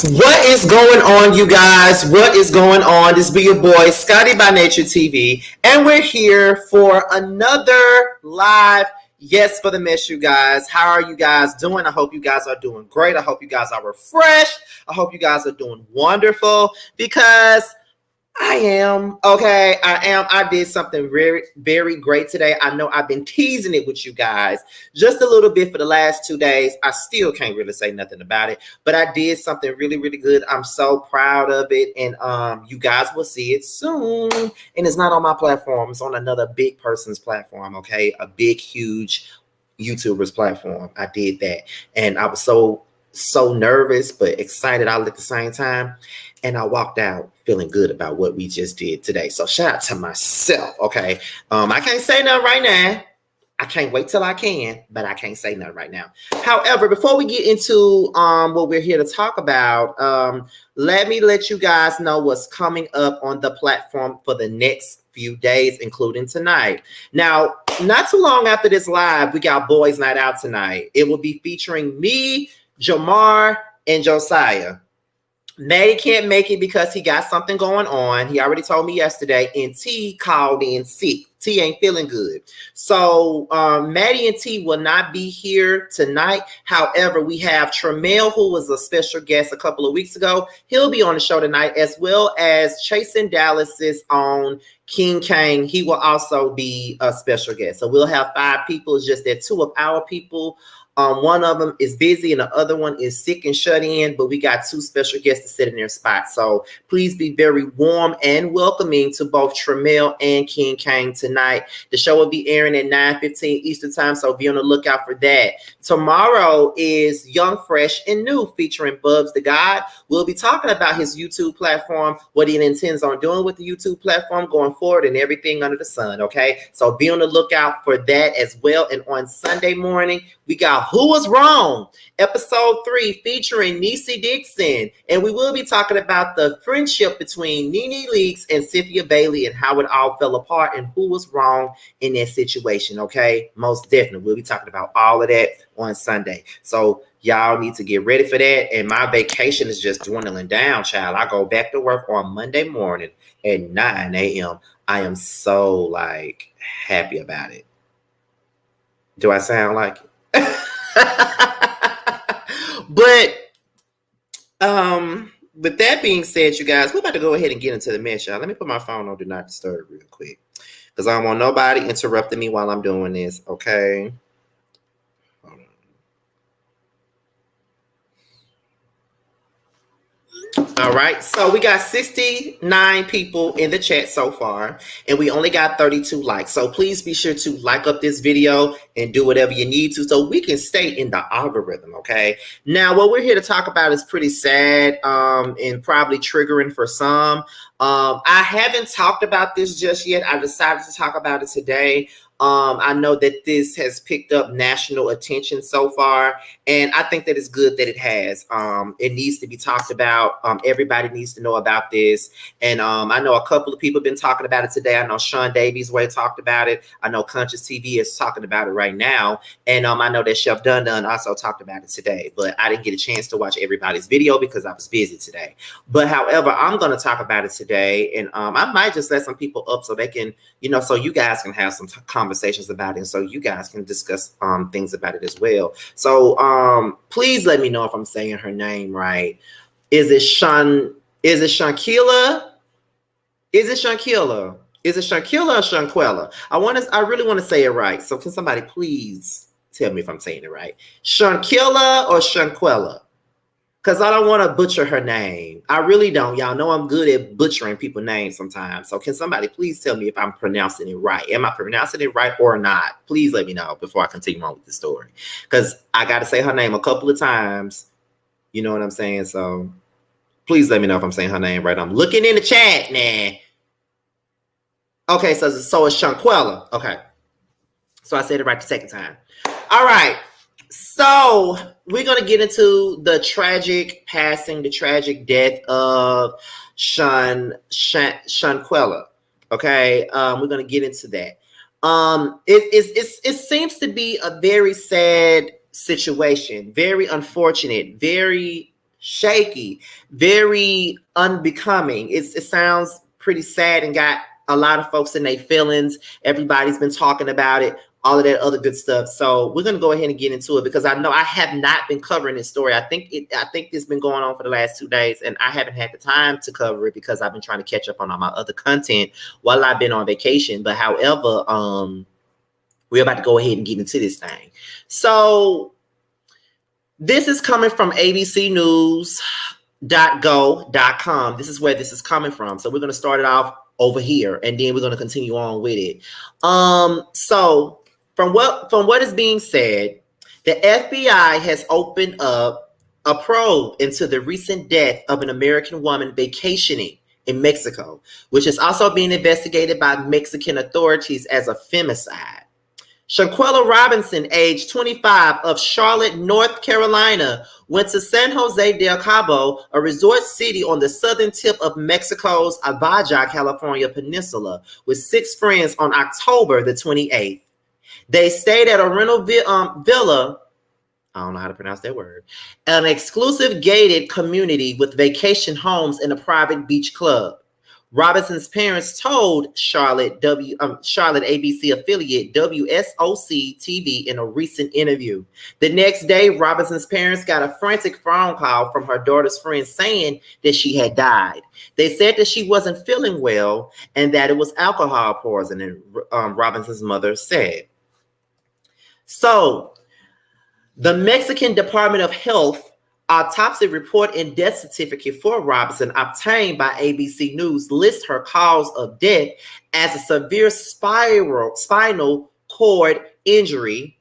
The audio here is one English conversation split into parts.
What is going on, you guys? What is going on? This be your boy, Scotty by Nature TV, and we're here for another live Yes for the Mess, you guys. How are you guys doing? I hope you guys are doing great. I hope you guys are refreshed. I hope you guys are doing wonderful because I am. Okay, I am. I did something very, very great today. I know I've been teasing it with you guys just a little bit for the last 2 days. I still can't really say nothing about it, but I did something really, really good. I'm so proud of it, and you guys will see it soon. And it's not on my platform. It's on another big person's platform, okay? A big, huge YouTuber's platform. I did that, and I was so nervous but excited all at the same time. And I walked out feeling good about what we just did today. So shout out to myself, okay? I can't say nothing right now. I can't wait till I can, but I can't say nothing right now. However, before we get into what we're here to talk about, let me let you guys know what's coming up on the platform for the next few days, including tonight. Now, not too long after this live, we got Boys Night Out tonight. It will be featuring me, Jamar, and Josiah. Maddie can't make it because he got something going on. He already told me yesterday, and T called in sick. T ain't feeling good. So Maddie and T will not be here tonight. However, we have Tremel, who was a special guest a couple of weeks ago. He'll be on the show tonight, as well as Chasing Dallas's own King Kang. He will also be a special guest. So we'll have 5 people. It's just that 2 of our people, one of them is busy and the other one is sick and shut in, but we got 2 special guests to sit in their spot. So please be very warm and welcoming to both Tremel and King Kang tonight. The show will be airing at 9:15 Eastern time, so be on the lookout for that. Tomorrow is Young, Fresh, and New featuring Bubs the God. We'll be talking about his YouTube platform, what he intends on doing with the YouTube platform going forward, and everything under the sun, okay? So be on the lookout for that as well. And on Sunday morning, we got Who Was Wrong? Episode 3 featuring Niecy Dixon. And we will be talking about the friendship between Nene Leakes and Cynthia Bailey and how it all fell apart and who was wrong in that situation, okay? Most definitely. We'll be talking about all of that on Sunday. So y'all need to get ready for that. And my vacation is just dwindling down, child. I go back to work on Monday morning at 9 a.m. I am so, happy about it. Do I sound like it? But with that being said, you guys, we're about to go ahead and get into the mess, y'all. Let me put my phone on Do Not Disturb real quick, because I don't want nobody interrupting me while I'm doing this, okay? All right, so we got 69 people in the chat so far, and we only got 32 likes. So please be sure to like up this video and do whatever you need to so we can stay in the algorithm, okay? Now, what we're here to talk about is pretty sad and probably triggering for some. I haven't talked about this just yet. I decided to talk about it today. I know that this has picked up national attention so far, and I think that it's good that it has. It needs to be talked about. Everybody needs to know about this. And I know a couple of people have been talking about it today. I know Sean Davies way talked about it. I know Conscious TV is talking about it right now. And I know that Chef Dun Dun also talked about it today, but I didn't get a chance to watch everybody's video because I was busy today. But however, I'm going to talk about it today, and I might just let some people up so they can, so you guys can have some conversations about it, and so you guys can discuss things about it as well. So please let me know if I'm saying her name right. Is it Shanquella? Is it Shanquella? Is it Shanquella or Shanquella? I really want to say it right. So can somebody please tell me if I'm saying it right? Shanquella or Shanquella? Because I don't want to butcher her name. I really don't. Y'all know I'm good at butchering people's names sometimes. So can somebody please tell me if I'm pronouncing it right? Am I pronouncing it right or not? Please let me know before I continue on with the story. Because I got to say her name a couple of times. You know what I'm saying? So please let me know if I'm saying her name right. I'm looking in the chat now. Okay, so it's Shanquella. Okay. So I said it right the second time. All right. So we're going to get into the tragic passing, the tragic death of Shanquella. Okay. We're going to get into that. It seems to be a very sad situation. Very unfortunate, very shaky, very unbecoming. It sounds pretty sad and got a lot of folks in their feelings. Everybody's been talking about it, all of that other good stuff. So we're gonna go ahead and get into it because I know I have not been covering this story. I think it's been going on for the last 2 days, and I haven't had the time to cover it because I've been trying to catch up on all my other content while I've been on vacation. But however, we're about to go ahead and get into this thing. So this is coming from abcnews.go.com. This is where this is coming from. So we're going to start it off over here, and then we're going to continue on with it. So from what is being said, the FBI has opened up a probe into the recent death of an American woman vacationing in Mexico, which is also being investigated by Mexican authorities as a femicide. Shanquella Robinson, age 25, of Charlotte, North Carolina, went to San Jose del Cabo, a resort city on the southern tip of Mexico's Baja California peninsula, with 6 friends on October the 28th. They stayed at a rental villa, I don't know how to pronounce that word, an exclusive gated community with vacation homes and a private beach club. Robinson's parents told Charlotte ABC affiliate WSOC TV in a recent interview. The next day, Robinson's parents got a frantic phone call from her daughter's friend saying that she had died. They said that she wasn't feeling well and that it was alcohol poisoning, Robinson's mother said. So, the Mexican Department of Health autopsy report and death certificate for Robinson, obtained by ABC News, lists her cause of death as a severe spinal cord injury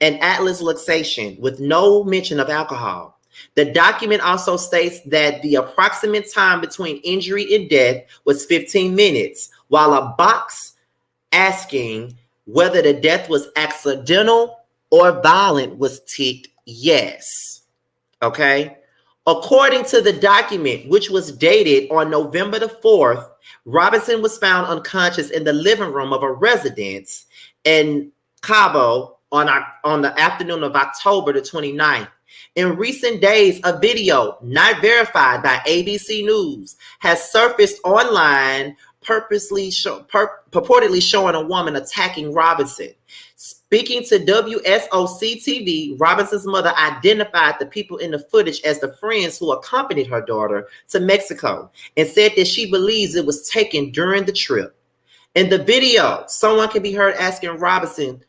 and atlas luxation with no mention of alcohol. The document also states that the approximate time between injury and death was 15 minutes, while a box asking whether the death was accidental or violent was ticked yes. Okay. According to the document, which was dated on November the 4th, Robinson was found unconscious in the living room of a residence in Cabo on the afternoon of October the 29th. In recent days, a video not verified by ABC News has surfaced online purportedly showing a woman attacking Robinson. Speaking to WSOC TV, Robinson's mother identified the people in the footage as the friends who accompanied her daughter to Mexico and said that she believes it was taken during the trip. In the video, someone can be heard asking if Robinson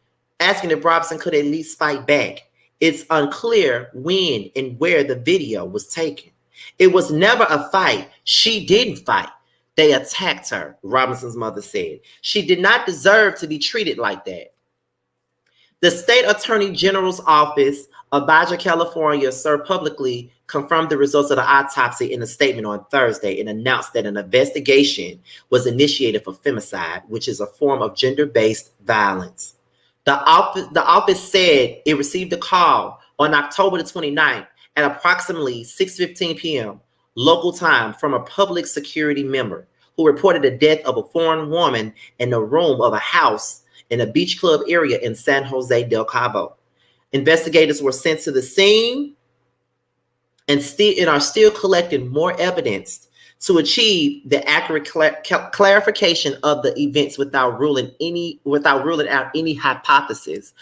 could at least fight back. It's unclear when and where the video was taken. It was never a fight. She didn't fight. They attacked her, Robinson's mother said. She did not deserve to be treated like that. The state attorney general's office of Baja California publicly confirmed the results of the autopsy in a statement on Thursday and announced that an investigation was initiated for femicide, which is a form of gender-based violence. The office said it received a call on October the 29th at approximately 6:15 p.m. local time from a public security member who reported the death of a foreign woman in the room of a house in a beach club area in San Jose del Cabo. Investigators were sent to the scene and are still collecting more evidence to achieve the accurate clarification of the events without ruling out any hypothesis,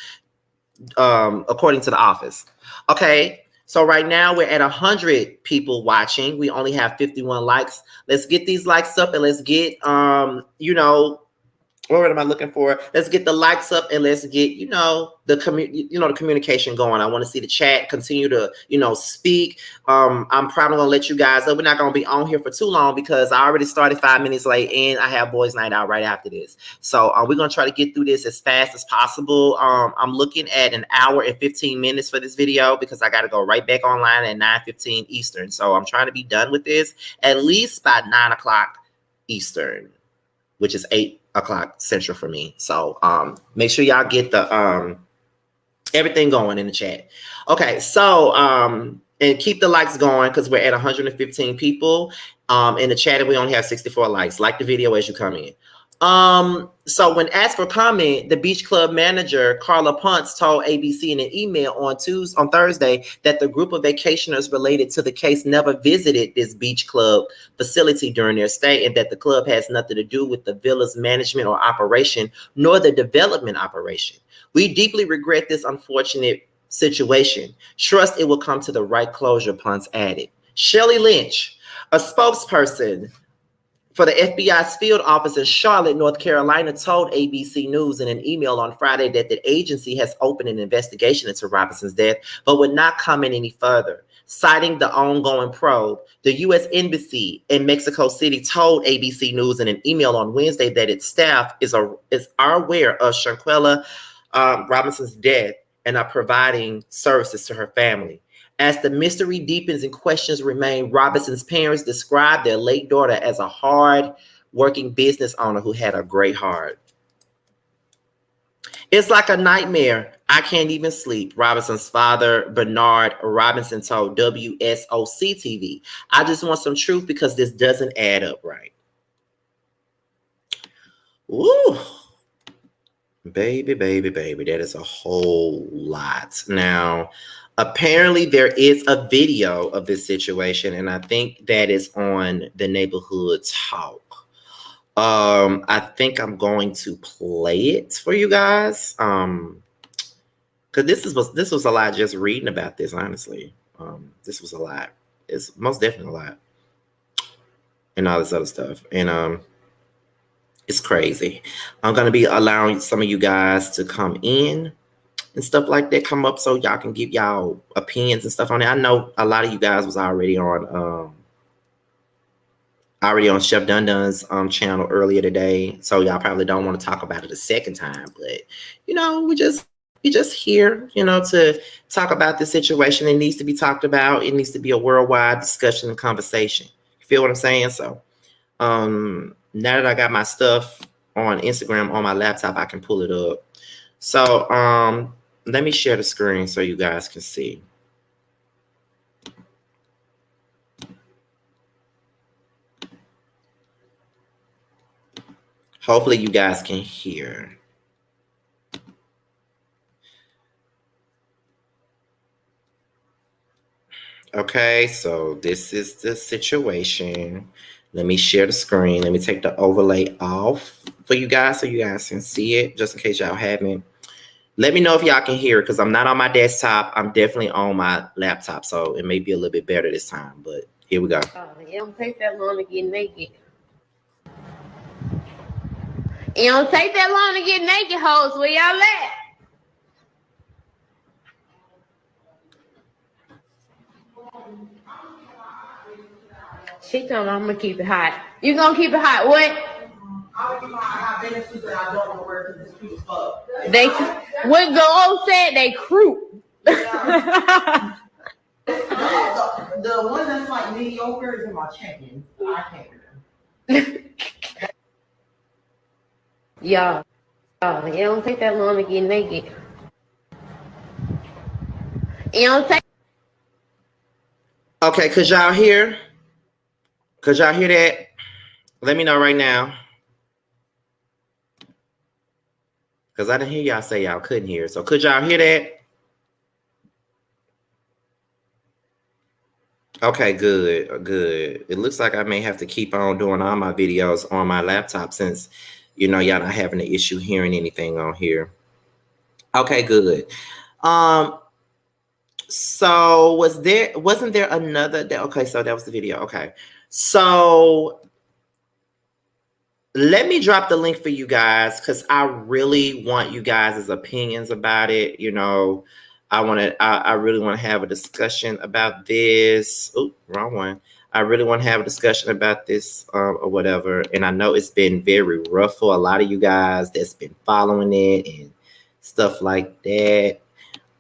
according to the office. Okay, so right now we're at 100 people watching. We only have 51 likes. Let's get these likes up and let's get what am I looking for? Let's get the likes up and let's get, the communication going. I want to see the chat continue to, speak. I'm probably going to let you guys up. We're not going to be on here for too long because I already started 5 minutes late and I have boys night out right after this. So we're going to try to get through this as fast as possible. I'm looking at an hour and 15 minutes for this video because I got to go right back online at 9:15 Eastern. So I'm trying to be done with this at least by 9 o'clock Eastern, which is 8 o'clock Central for me. So make sure y'all get the everything going in the chat. Okay, so and keep the likes going because we're at 115 people in the chat and we only have 64 likes. Like the video as you come in. So when asked for comment, the beach club manager, Carla Ponce, told ABC in an email on Thursday that the group of vacationers related to the case never visited this beach club facility during their stay, and that the club has nothing to do with the villa's management or operation, nor the development operation. We deeply regret this unfortunate situation. Trust it will come to the right closure, Ponce added. Shelley Lynch, a spokesperson for the FBI's field office in Charlotte, North Carolina, told ABC News in an email on Friday that the agency has opened an investigation into Robinson's death, but would not comment any further. Citing the ongoing probe, the U.S. Embassy in Mexico City told ABC News in an email on Wednesday that its staff are aware of Shanquella Robinson's death and are providing services to her family. As the mystery deepens and questions remain, Robinson's parents described their late daughter as a hard-working business owner who had a great heart. It's like a nightmare. I can't even sleep, Robinson's father, Bernard Robinson, told WSOC TV. I just want some truth because this doesn't add up right. Ooh. Baby, that is a whole lot. Now, apparently there is a video of this situation, and I think that is on the Neighborhood Talk. I think I'm going to play it for you guys. Because this was a lot just reading about this, honestly. This was a lot. It's most definitely a lot. And all this other stuff. And it's crazy. I'm going to be allowing some of you guys to come in and stuff like that, come up so y'all can give y'all opinions and stuff on it. I know a lot of you guys was already on Chef Dun Dun's channel earlier today, so y'all probably don't want to talk about it a second time. But we just here, to talk about the situation. It needs to be talked about. It needs to be a worldwide discussion and conversation. You feel what I'm saying? So, now that I got my stuff on Instagram on my laptop, I can pull it up. So, let me share the screen so you guys can see. Hopefully you guys can hear. Okay, so this is the situation. Let me share the screen. Let me take the overlay off for you guys so you guys can see it, just in case y'all haven't. Let me know if y'all can hear it, because I'm not on my desktop. I'm definitely on my laptop, so it may be a little bit better this time, but here we go. It don't take that long to get naked. It don't take that long to get naked, hoes. Where y'all at? She told me I'm gonna keep it hot. You gonna keep it hot? What? I'm gonna keep it hot. I've been in suits and I don't want to wear it because it's cute as fuck. They, what the old said, they croup. Yeah. the one that's like mediocre is in my check-in. I can't wear them. Yeah. It don't take that long to get naked. It don't take. Okay, could y'all hear? Could y'all hear that? Let me know right now. Because I didn't hear y'all say y'all couldn't hear. So could y'all hear that? Okay, good. It looks like I may have to keep on doing all my videos on my laptop since, y'all not having an issue hearing anything on here. Okay, good. So wasn't there another? Okay, so that was the video. Okay, so let me drop the link for you guys because I really want you guys' opinions about it. I really want to have a discussion about this. Oh, wrong one. I really want to have a discussion about this or whatever. And I know it's been very rough for a lot of you guys that's been following it and stuff like that.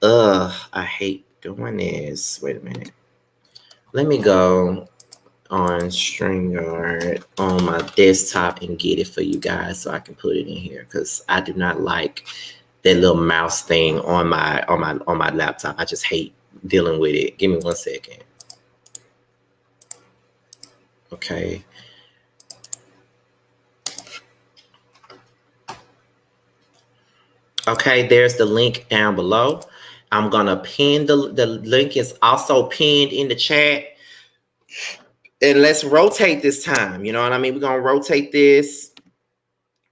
I hate doing this. Wait a minute. Let me go on StreamYard on my desktop and get it for you guys so I can put it in here because I do not like that little mouse thing on my laptop. I just hate dealing with it. Give me 1 second. Okay. Okay, there's the link down below. I'm gonna pin the link is also pinned in the chat. And let's rotate this time. You know what I mean? We're gonna rotate this.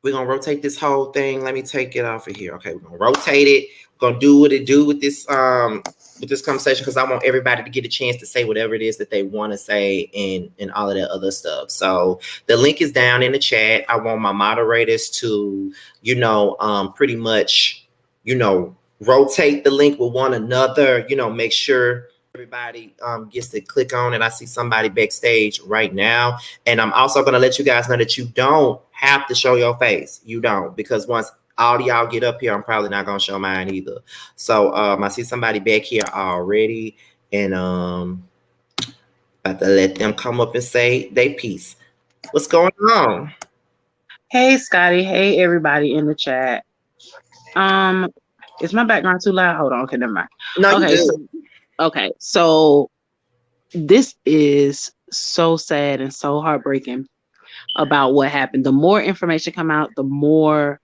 We're gonna rotate this whole thing. Let me take it off of here. Okay, we're gonna rotate it. We're gonna do what it do with this conversation because I want everybody to get a chance to say whatever it is that they want to say and all of that other stuff. So the link is down in the chat. I want my moderators to, pretty much, rotate the link with one another, make sure everybody gets to click on it. I see somebody backstage right now. And I'm also going to let you guys know that you don't have to show your face. You don't, because once all y'all get up here, I'm probably not going to show mine either. So I see somebody back here already, and about to let them come up and say they piece. What's going on? Hey, Scotty. Hey, everybody in the chat. Is my background too loud? Hold on. Okay, never mind. No, you good. So this is so sad and so heartbreaking about what happened. The more information come out, the more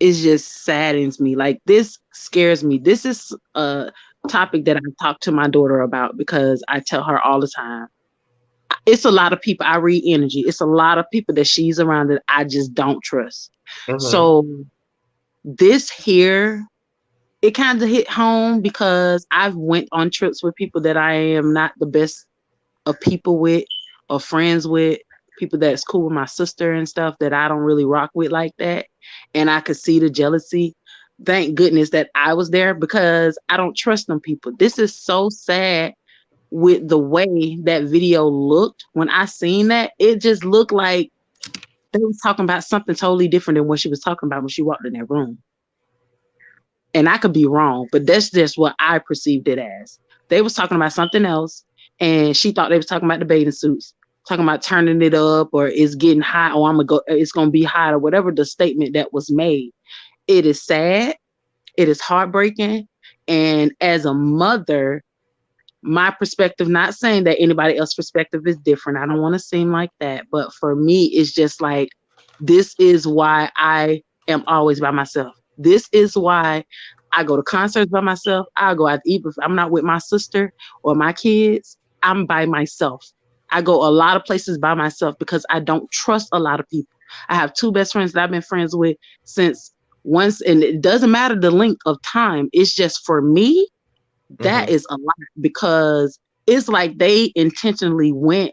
it just saddens me. Like, this scares me. This is a topic that I talk to my daughter about because I tell her all the time. It's a lot of people. I read energy. It's a lot of people that she's around that I just don't trust. Mm-hmm. So this here, it kind of hit home because I've went on trips with people that I am not the best of people with or friends with, people that's cool with my sister and stuff that I don't really rock with like that. And I could see the jealousy. Thank goodness that I was there because I don't trust them people. This is so sad with the way that video looked. When I seen that, it just looked like they was talking about something totally different than what she was talking about when she walked in that room. And I could be wrong, but that's just what I perceived it as. They was talking about something else, and she thought they was talking about the bathing suits, talking about turning it up, or it's getting hot, or it's gonna be hot, or whatever the statement that was made. It is sad, it is heartbreaking, and as a mother, my perspective, not saying that anybody else's perspective is different. I don't want to seem like that, but for me, it's just like, this is why I am always by myself. This is why I go to concerts by myself. I go out to eat if I'm not with my sister or my kids. I'm by myself. I go a lot of places by myself because I don't trust a lot of people. I have 2 best friends that I've been friends with since once, and it doesn't matter the length of time. It's just, for me, that is a lot, because it's like they intentionally went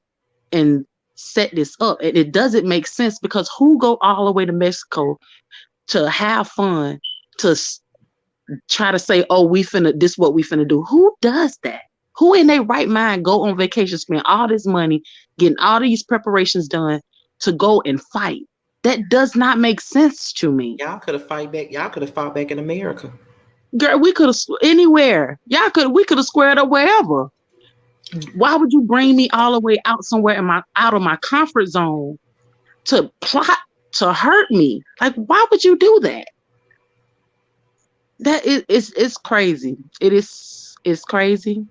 and set this up, and it doesn't make sense because who go all the way to Mexico to have fun, to try to say, oh, this what we finna do? Who does that? Who in their right mind go on vacation, spend all this money, getting all these preparations done to go and fight? That does not make sense to me. Y'all could have fought back. Y'all could have fought back in America. Girl, we could have anywhere. We could have squared up wherever. Why would you bring me all the way out somewhere out of my comfort zone to plot to hurt me? Like, why would you do that? That it's crazy. It's crazy.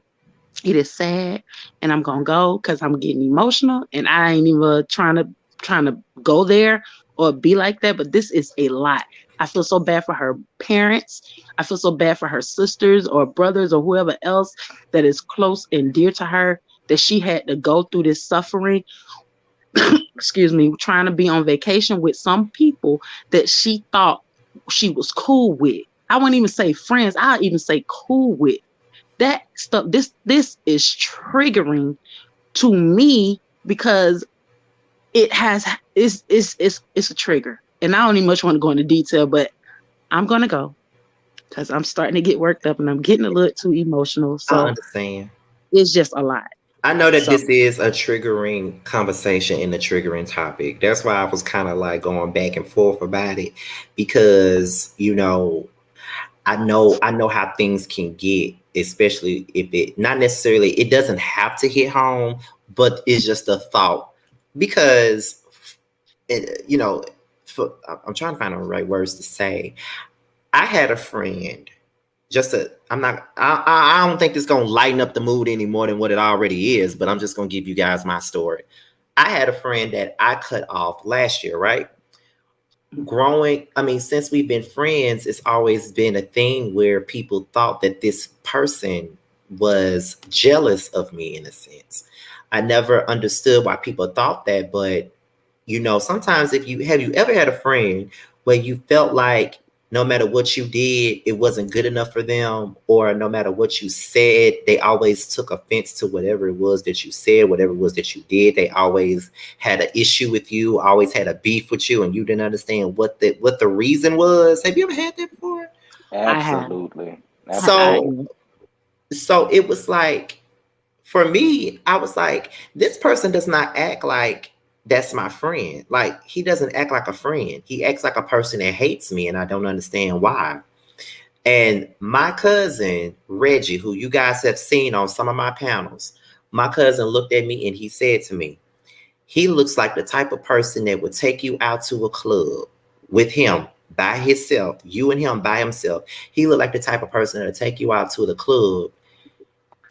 It is sad, and I'm gonna go because I'm getting emotional, and I ain't even trying to go there or be like that. But this is a lot. I feel so bad for her parents. I feel so bad for her sisters or brothers or whoever else that is close and dear to her, that she had to go through this suffering. Excuse me, trying to be on vacation with some people that she thought she was cool with. I wouldn't even say friends. I'll even say cool with. That stuff, this is triggering to me because it's a trigger. And I don't even much want to go into detail, but I'm going to go because I'm starting to get worked up and I'm getting a little too emotional. So I understand. It's just a lot. I know that this is a triggering conversation and a triggering topic. That's why I was kind of like going back and forth about it, because, I know how things can get, especially if it not necessarily, it doesn't have to hit home, but it's just a thought, because, I'm trying to find the right words to say. I had a friend, I don't think this is going to lighten up the mood any more than what it already is, but I'm just going to give you guys my story. I had a friend that I cut off last year, right? since we've been friends, it's always been a thing where people thought that this person was jealous of me in a sense. I never understood why people thought that, but sometimes if you have you ever had a friend where you felt like no matter what you did, it wasn't good enough for them, or no matter what you said, they always took offense to whatever it was that you said, whatever it was that you did. They always had an issue with you, always had a beef with you, and you didn't understand what the reason was. Have you ever had that before? I have. Absolutely. So Absolutely. so it was like, for me, I was like, this person does not act like that's my friend. Like, he doesn't act like a friend. He acts like a person that hates me, and I don't understand why. And my cousin, Reggie, who you guys have seen on some of my panels, my cousin looked at me and he said to me, he looks like the type of person that would take you out to a club with him by himself, you and him by himself. He looked like the type of person that would take you out to the club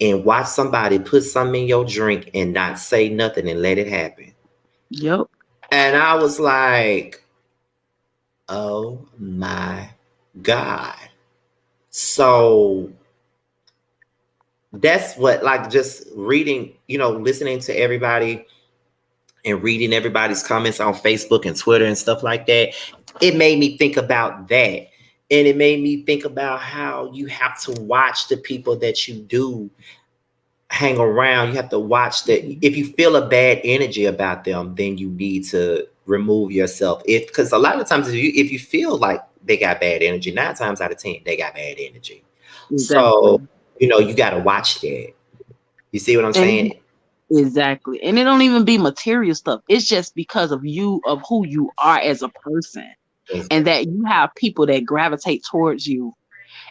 and watch somebody put something in your drink and not say nothing and let it happen. Yep. And I was like, oh my God. So that's what, like, just reading, listening to everybody and reading everybody's comments on Facebook and Twitter and stuff like that, it made me think about that. And it made me think about how you have to watch the people that you do hang around. You have to watch that. If you feel a bad energy about them, then you need to remove yourself. Because a lot of times if you feel like they got bad energy, 9 times out of 10 they got bad energy. So Exactly. you got to watch that. You see what I'm And saying? exactly. And it don't even be material stuff. It's just because of you, of who you are as a person. And Exactly. that you have people that gravitate towards you,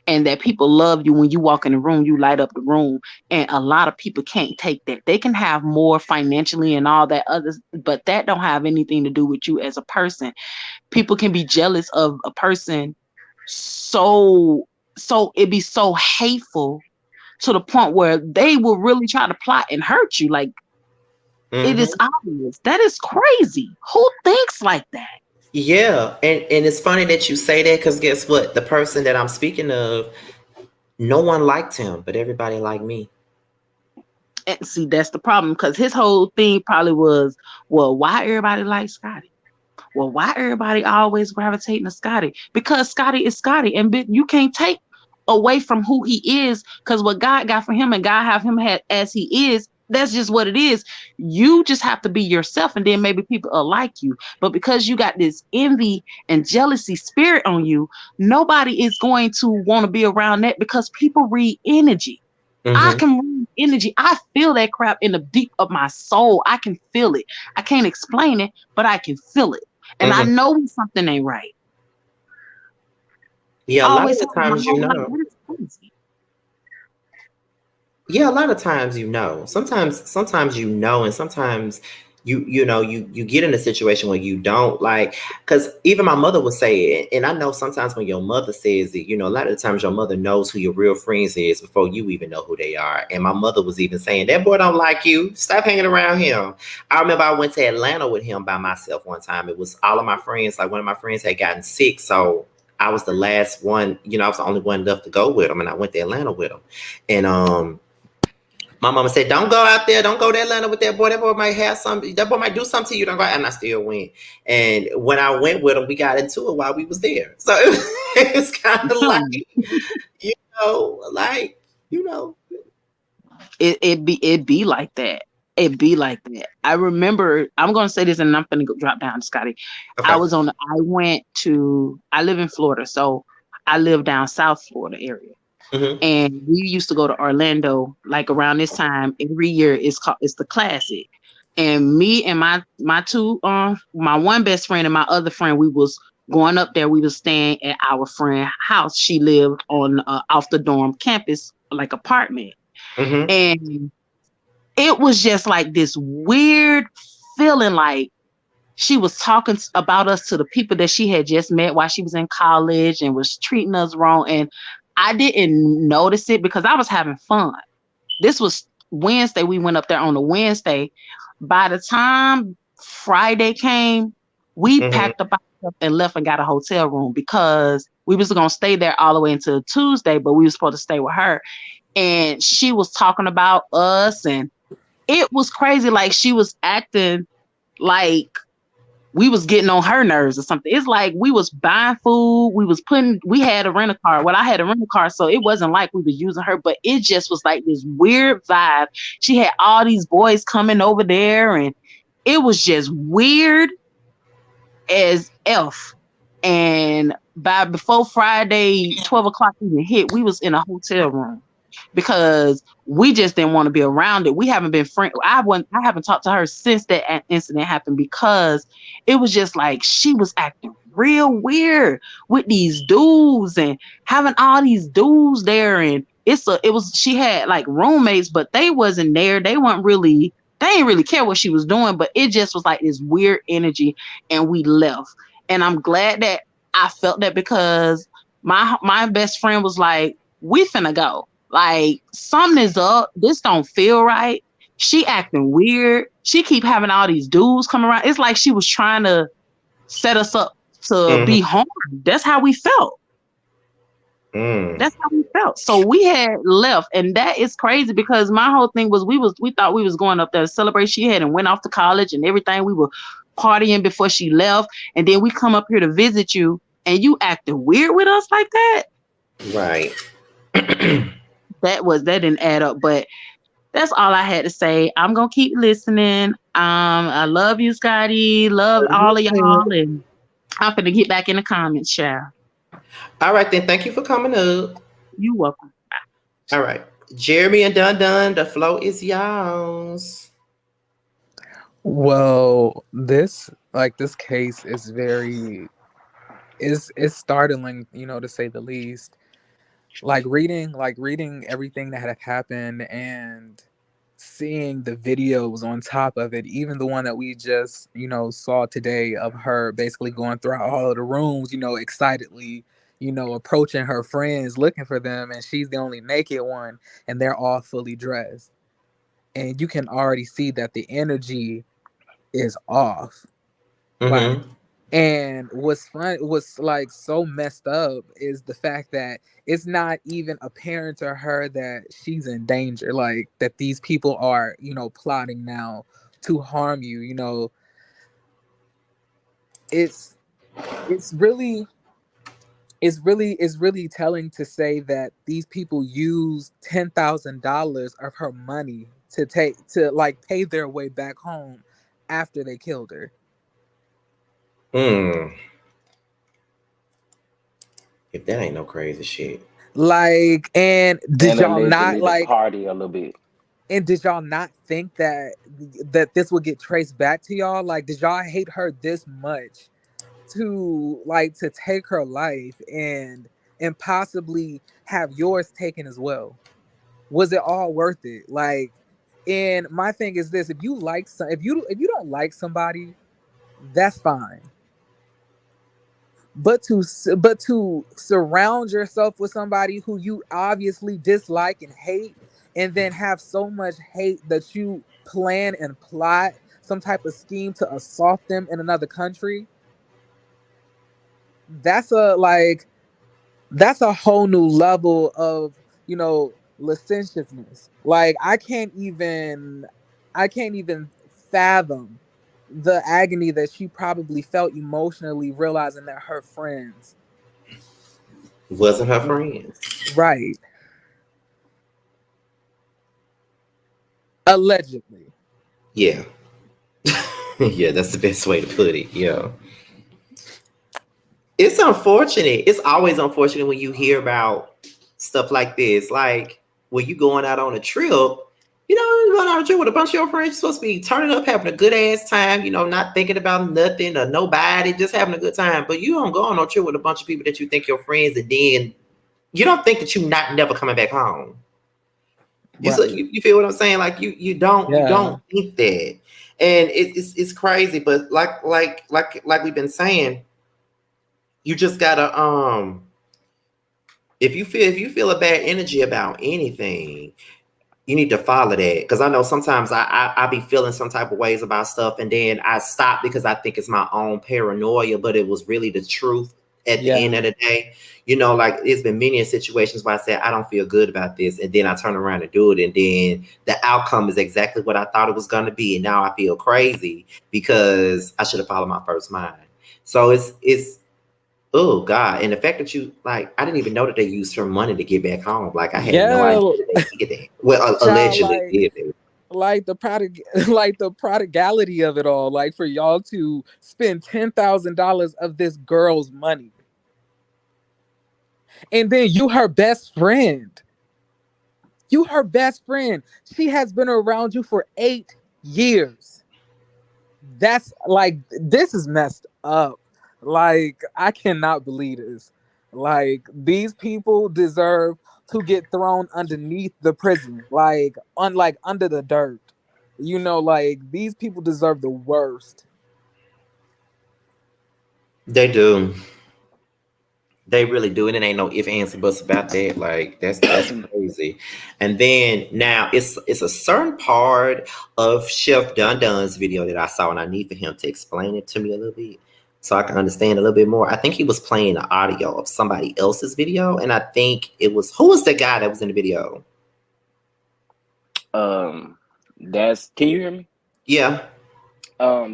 and that people love you when you walk in the room, you light up the room. And a lot of people can't take that. They can have more financially and all that others, but that don't have anything to do with you as a person. People can be jealous of a person, so it be so hateful to the point where they will really try to plot and hurt you. Like, it is Hmm. obvious. That is crazy. Who thinks like that? Yeah, and it's funny that you say that, because guess what? The person that I'm speaking of, no one liked him, but everybody liked me. And see, that's the problem, because his whole thing probably was, well, why everybody likes Scotty? Well, why everybody always gravitating to Scotty? Because Scotty is Scotty, and you can't take away from who he is, because what God got for him and God have him as he is, that's just what it is. You just have to be yourself, and then maybe people will like you. But because you got this envy and jealousy spirit on you, nobody is going to want to be around that, because people read energy. I Hmm. can read energy. I feel that crap in the deep of my soul. I can feel it. I can't explain it, but I can feel it. And I Hmm. know when something ain't right. Yeah, a I lot of always the tell my times mom, like, that is crazy. Yeah, a lot of times sometimes and sometimes you get in a situation where you don't like, because even my mother would say it, and I know sometimes when your mother says it, a lot of the times your mother knows who your real friends is before you even know who they are. And my mother was even saying, that boy don't like you, stop hanging around him. I remember I went to Atlanta with him by myself one time. It was all of my friends, like one of my friends had gotten sick, so I was the last one, I was the only one left to go with him, and I went to Atlanta with him. And my mama said, "Don't go out there. Don't go to Atlanta with that boy. That boy might have something. That boy might do something to you. Don't go." And I still went. And when I went with him, we got into it while we was there. So it's kind of like, you like, you know. It be like that. It be like that. I remember, I'm gonna say this and I'm gonna go drop down to Scotty. Okay. I live in Florida, so I live down South Florida area. Mm-hmm. And we used to go to Orlando like around this time every year. It's the classic. And me and my two my one best friend and my other friend, we was going up there. We was staying at our friend house. She lived on off the dorm campus, like apartment. Mm-hmm. And it was just like this weird feeling, like she was talking about us to the people that she had just met while she was in college and was treating us wrong. And I didn't notice it because I was having fun. This was Wednesday. We went up there on a Wednesday. By the time Friday came, we Mm-hmm. packed up our and left and got a hotel room because we was gonna stay there all the way until Tuesday, but we was supposed to stay with her. And she was talking about us, and it was crazy. Like she was acting like we was getting on her nerves or something. It's like we was buying food, we had a rental car. Well, I had a rental car, so it wasn't like we was using her, but it just was like this weird vibe. She had all these boys coming over there, and it was just weird as F. And before Friday 12 o'clock even hit, we was in a hotel room because we just didn't want to be around it. We haven't been friends. I haven't talked to her since that incident happened because it was just like she was acting real weird with these dudes and having all these dudes there. And she had like roommates, but they wasn't there. They didn't really care what she was doing, but it just was like this weird energy, and we left. And I'm glad that I felt that because my best friend was like, we finna go. Like, something is up. This don't feel right. She acting weird. She keep having all these dudes come around. It's like she was trying to set us up to be harmed. That's how we felt. That's how we felt. So we had left, and that is crazy because my whole thing was we thought we was going up there to celebrate. She had and went off to college and everything. We were partying before she left, and then we come up here to visit you, and you acting weird with us like that. Right. That didn't add up, but that's all I had to say. I'm gonna keep listening. I love you, Scotty. Love all of y'all, and I'm gonna get back in the comments, Share. All right, then. Thank you for coming up. You're welcome. All right, Jeremy and Dun, the flow is yours. Well, this case is is startling, to say the least. Reading everything that had happened and seeing the videos on top of it, even the one that we just, saw today of her basically going throughout all of the rooms, excitedly, approaching her friends, looking for them, and she's the only naked one, and they're all fully dressed. And you can already see that the energy is off. Like, and what's like so messed up is the fact that it's not even apparent to her that she's in danger, like that these people are, plotting now to harm you. It's really telling to say that these people use $10,000 of her money to pay their way back home after they killed her. If that ain't no crazy shit. Like, and did y'all not party a little bit? And did y'all not think that this would get traced back to y'all? Like, did y'all hate her this much to take her life and possibly have yours taken as well? Was it all worth it? Like, and my thing is this: if you don't like somebody, that's fine. But to surround yourself with somebody who you obviously dislike and hate, and then have so much hate that you plan and plot some type of scheme to assault them in another country, that's a whole new level of, licentiousness. Like, I can't even fathom the agony that she probably felt emotionally, realizing that her friends wasn't her friends. Right. Allegedly. Yeah. Yeah, that's the best way to put it. Yeah. It's unfortunate. It's always unfortunate when you hear about stuff like this. Like, when you going out on a trip, you're going out on a trip with a bunch of your friends, you're supposed to be turning up, having a good ass time, not thinking about nothing or nobody, just having a good time. But you don't go on no trip with a bunch of people that you think your friends, and then you don't think that you're not never coming back home. Right. You feel what I'm saying? Like, you don't think that. And it's crazy, but like we've been saying, you just gotta if you feel a bad energy about anything, You need to follow that because I know sometimes I be feeling some type of ways about stuff, and then I stop because I think it's my own paranoia, but it was really the truth at the Yeah. end of the day. You know, like it's been many situations where I said I don't feel good about this, and then I turn around and do it, and then the outcome is exactly what I thought it was going to be, and now I feel crazy because I should have followed my first mind. So it's oh God, and the fact that you like, I didn't even know that they used her money to get back home. Like I had no Yeah, idea that they did that. Well, child, allegedly did that. like like the prodigality of it all, like for y'all to spend $10,000 of this girl's money, and then you her best friend. You her best friend. She has been around you for 8 years. That's like this is messed up. Like I cannot believe this. Like these people deserve to get thrown underneath the prison, like under the dirt. You know, like these people deserve the worst. They do. They really do, and it ain't no if ands or buts about that. Like that's crazy. And then now it's a certain part of Chef Dun Dun's video that I saw, and I need for him to explain it to me a little bit so I can understand a little bit more. I think he was playing the audio of somebody else's video, and I think it was who was the guy that was in the video? That's can you hear me? Yeah.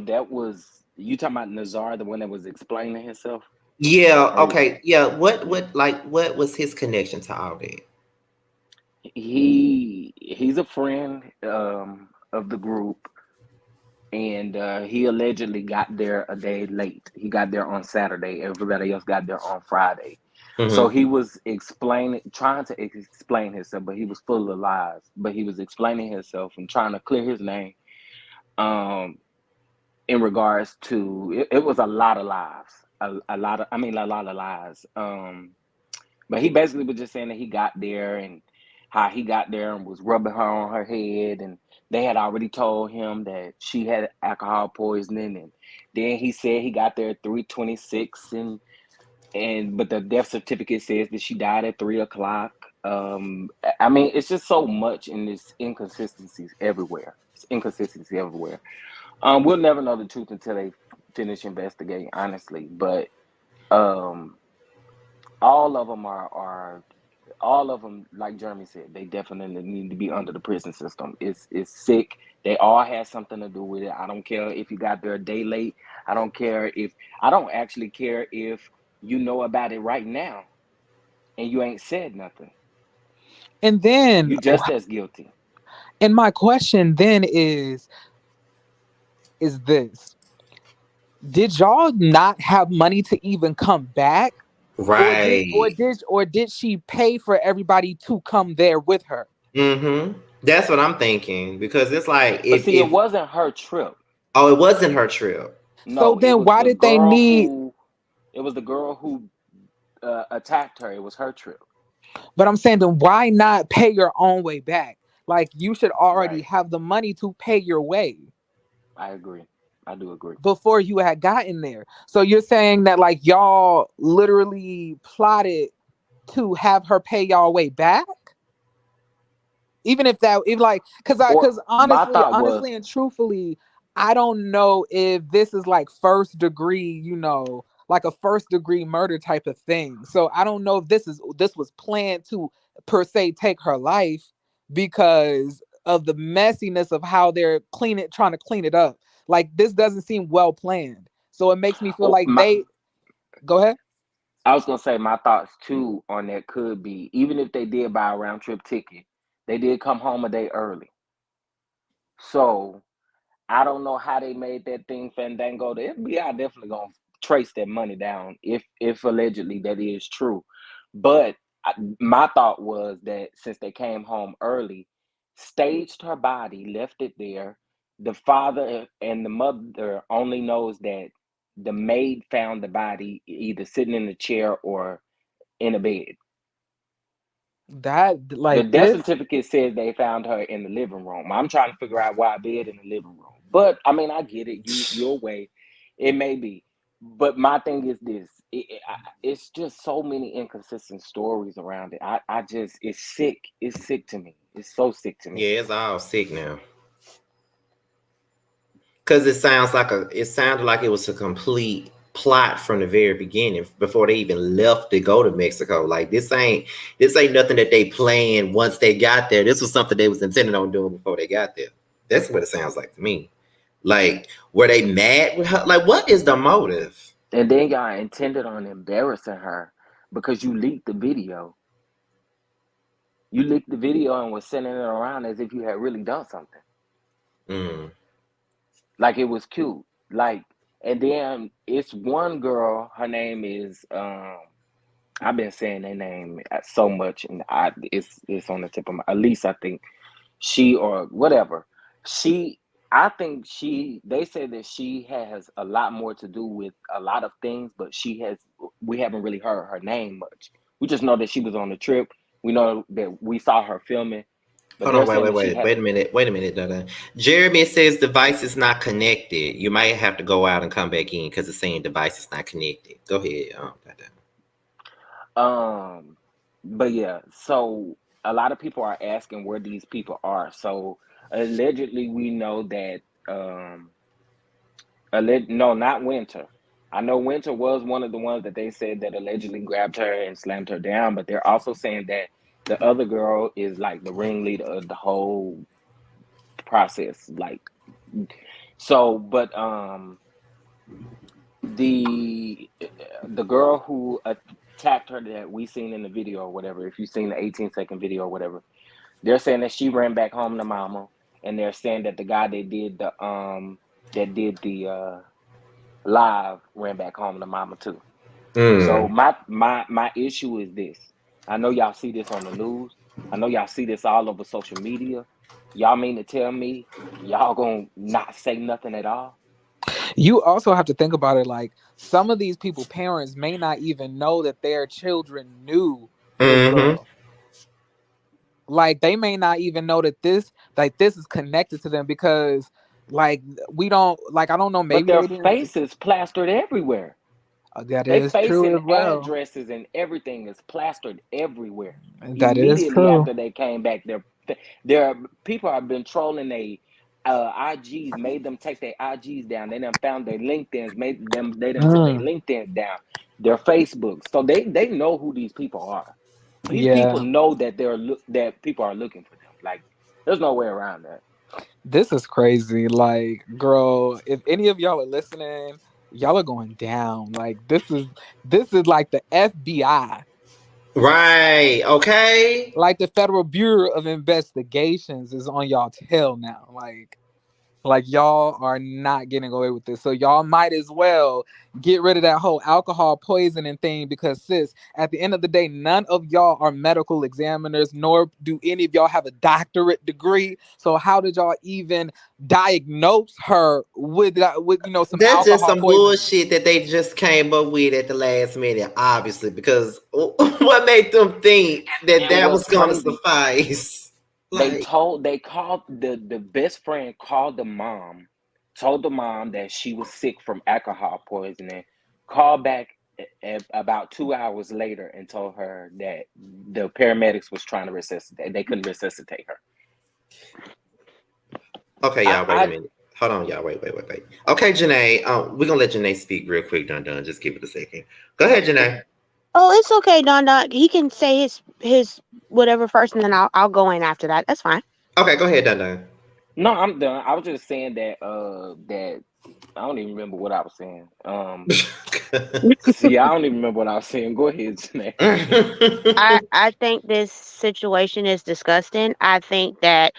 That was you talking about Nazar, the one that was explaining himself? Yeah, Or okay. Yeah, what was his connection to all that? he's a friend of the group, and he allegedly got there a day late. He got there on Saturday. Everybody else got there on Friday. So Hmm. he was trying to explain himself, but he was full of lies. But he was explaining himself and trying to clear his name. Um, in regards to it was a lot of lies, a lot of, I mean, a lot of lies. But he basically was just saying that he got there and how he got there and was rubbing her on her head, and they had already told him that she had alcohol poisoning, and then he said he got there at 3:26, and but the death certificate says that she died at 3 o'clock. I mean, it's just so much in this inconsistencies everywhere. It's inconsistency everywhere. We'll never know the truth until they finish investigating, honestly. But um, all of them are all of them, like Jeremy said, they definitely need to be under the prison system. It's sick. They all had something to do with it. I don't care if you got there a day late. I don't care if I don't actually care if you know about it right now and you ain't said nothing. And then You just as guilty. and my question then is this: did y'all not have money to even come back? Right. Or did she pay for everybody to come there with her? Hmm. That's what I'm thinking because it's like But if see, it if wasn't her trip. oh, it wasn't her trip. So No, it then was why the did they girl need who it was the girl who attacked her. It was her trip. but I'm saying then why not pay your own way back? Like you should already Right. have the money to pay your way I agree. I do agree. before you had gotten there. So you're saying that like y'all literally plotted to have her pay y'all way back? Even if that if like Or because my honestly thought was, and truthfully I don't know if this is like first degree, like a first degree murder type of thing. So I don't know if this was planned to per se take her life because of the messiness of how they're trying to clean it up. Like this doesn't seem well planned, so it makes me feel oh, like my, they go ahead. I was gonna say my thoughts too on that could be even if they did buy a round trip ticket, they did come home a day early. So I don't know how they made that thing fandango. The FBI definitely gonna trace that money down if allegedly that is true. But my thought was that since they came home early, staged her body, left it there. The father and the mother only knows that the maid found the body either sitting in a chair or in a bed. That The like death this certificate says they found her in the living room. I'm trying to figure out why a bed in the living room. But I mean, I get it. Your way, it may be. But my thing is this: it's just so many inconsistent stories around it. I just it's sick. It's sick to me. It's so sick to me. Yeah, it's all sick now. Cause it sounded like it was a complete plot from the very beginning before they even left to go to Mexico. Like this ain't nothing that they planned once they got there. This was something they was intending on doing before they got there. That's what it sounds like to me. Like, were they mad with her? Like, what is the motive? And then y'all intended on embarrassing her because you leaked the video. You leaked the video and was sending it around as if you had really done something. Mm. Like it was cute. Like, and then it's one girl, her name is I've been saying their name so much, and it's on the tip of my. At least I think she or whatever. She, I think she. They said that she has a lot more to do with a lot of things, but she has. We haven't really heard her name much. We just know that she was on the trip. We know that we saw her filming, but Hold they're on, saying that she has. wait a minute, Dada. Jeremy says device is not connected. You might have to go out and come back in because it's saying device is not connected. Go ahead, Dada. Um, but yeah, so a lot of people are asking where these people are. So allegedly, we know that no, not Winter. I know Winter was one of the ones that they said that allegedly grabbed her and slammed her down, but they're also saying that the other girl is like the ringleader of the whole process. Like so, but the the girl who attacked her that we seen in the video or whatever, if you've seen the 18-second video or whatever, they're saying that she ran back home to mama, and they're saying that the guy that did the live ran back home to mama too. So Mm. my issue is this. I know y'all see this on the news. I know y'all see this all over social media. Y'all mean to tell me y'all gonna not say nothing at all? You also have to think about it like some of these people, parents may not even know that their children knew this Mm-hmm. girl. Like they may not even know that this is connected to them because like we don't like I don't know, But maybe their they didn't see. faces plastered everywhere. That They is face true and as well. addresses and everything is plastered everywhere. That is Immediately true. after they came back, their people have been trolling they IGs, made them take their IGs down. They done found their LinkedIn's, they done took their Mm, LinkedIn's down, their Facebooks. So they know who these people are. These people yeah. know that that people are looking for them. Like there's no way around that. This is crazy. Like, girl, if any of y'all are listening, y'all are going down. Like this is like the FBI. Right. Okay. Like the Federal Bureau of Investigations is on y'all tail now. Like y'all are not getting away with this. So y'all might as well get rid of that whole alcohol poisoning thing because sis, at the end of the day, none of y'all are medical examiners, nor do any of y'all have a doctorate degree. So how did y'all even diagnose her with some That's just alcohol some poisoning? bullshit that they just came up with at the last minute, obviously, because what made them think that And that what's was going to crazy, suffice? Like, they called the best friend called the mom, told the mom that she was sick from alcohol poisoning, called back about 2 hours later and told her that the paramedics was trying to resuscitate. They couldn't resuscitate her. okay, I, y'all, wait a I minute. Hold on, y'all. Wait. Okay, Janae, we're going to let Janae speak real quick, done. Just give it a second. Go ahead, Janae. Oh, it's okay, Don Don. He can say his whatever first, and then I'll go in after that. That's fine. Okay, go ahead, done. no, I'm done. I was just saying that I don't even remember what I was saying. See, I don't even remember what I was saying. Go ahead, Janae. I think this situation is disgusting. I think that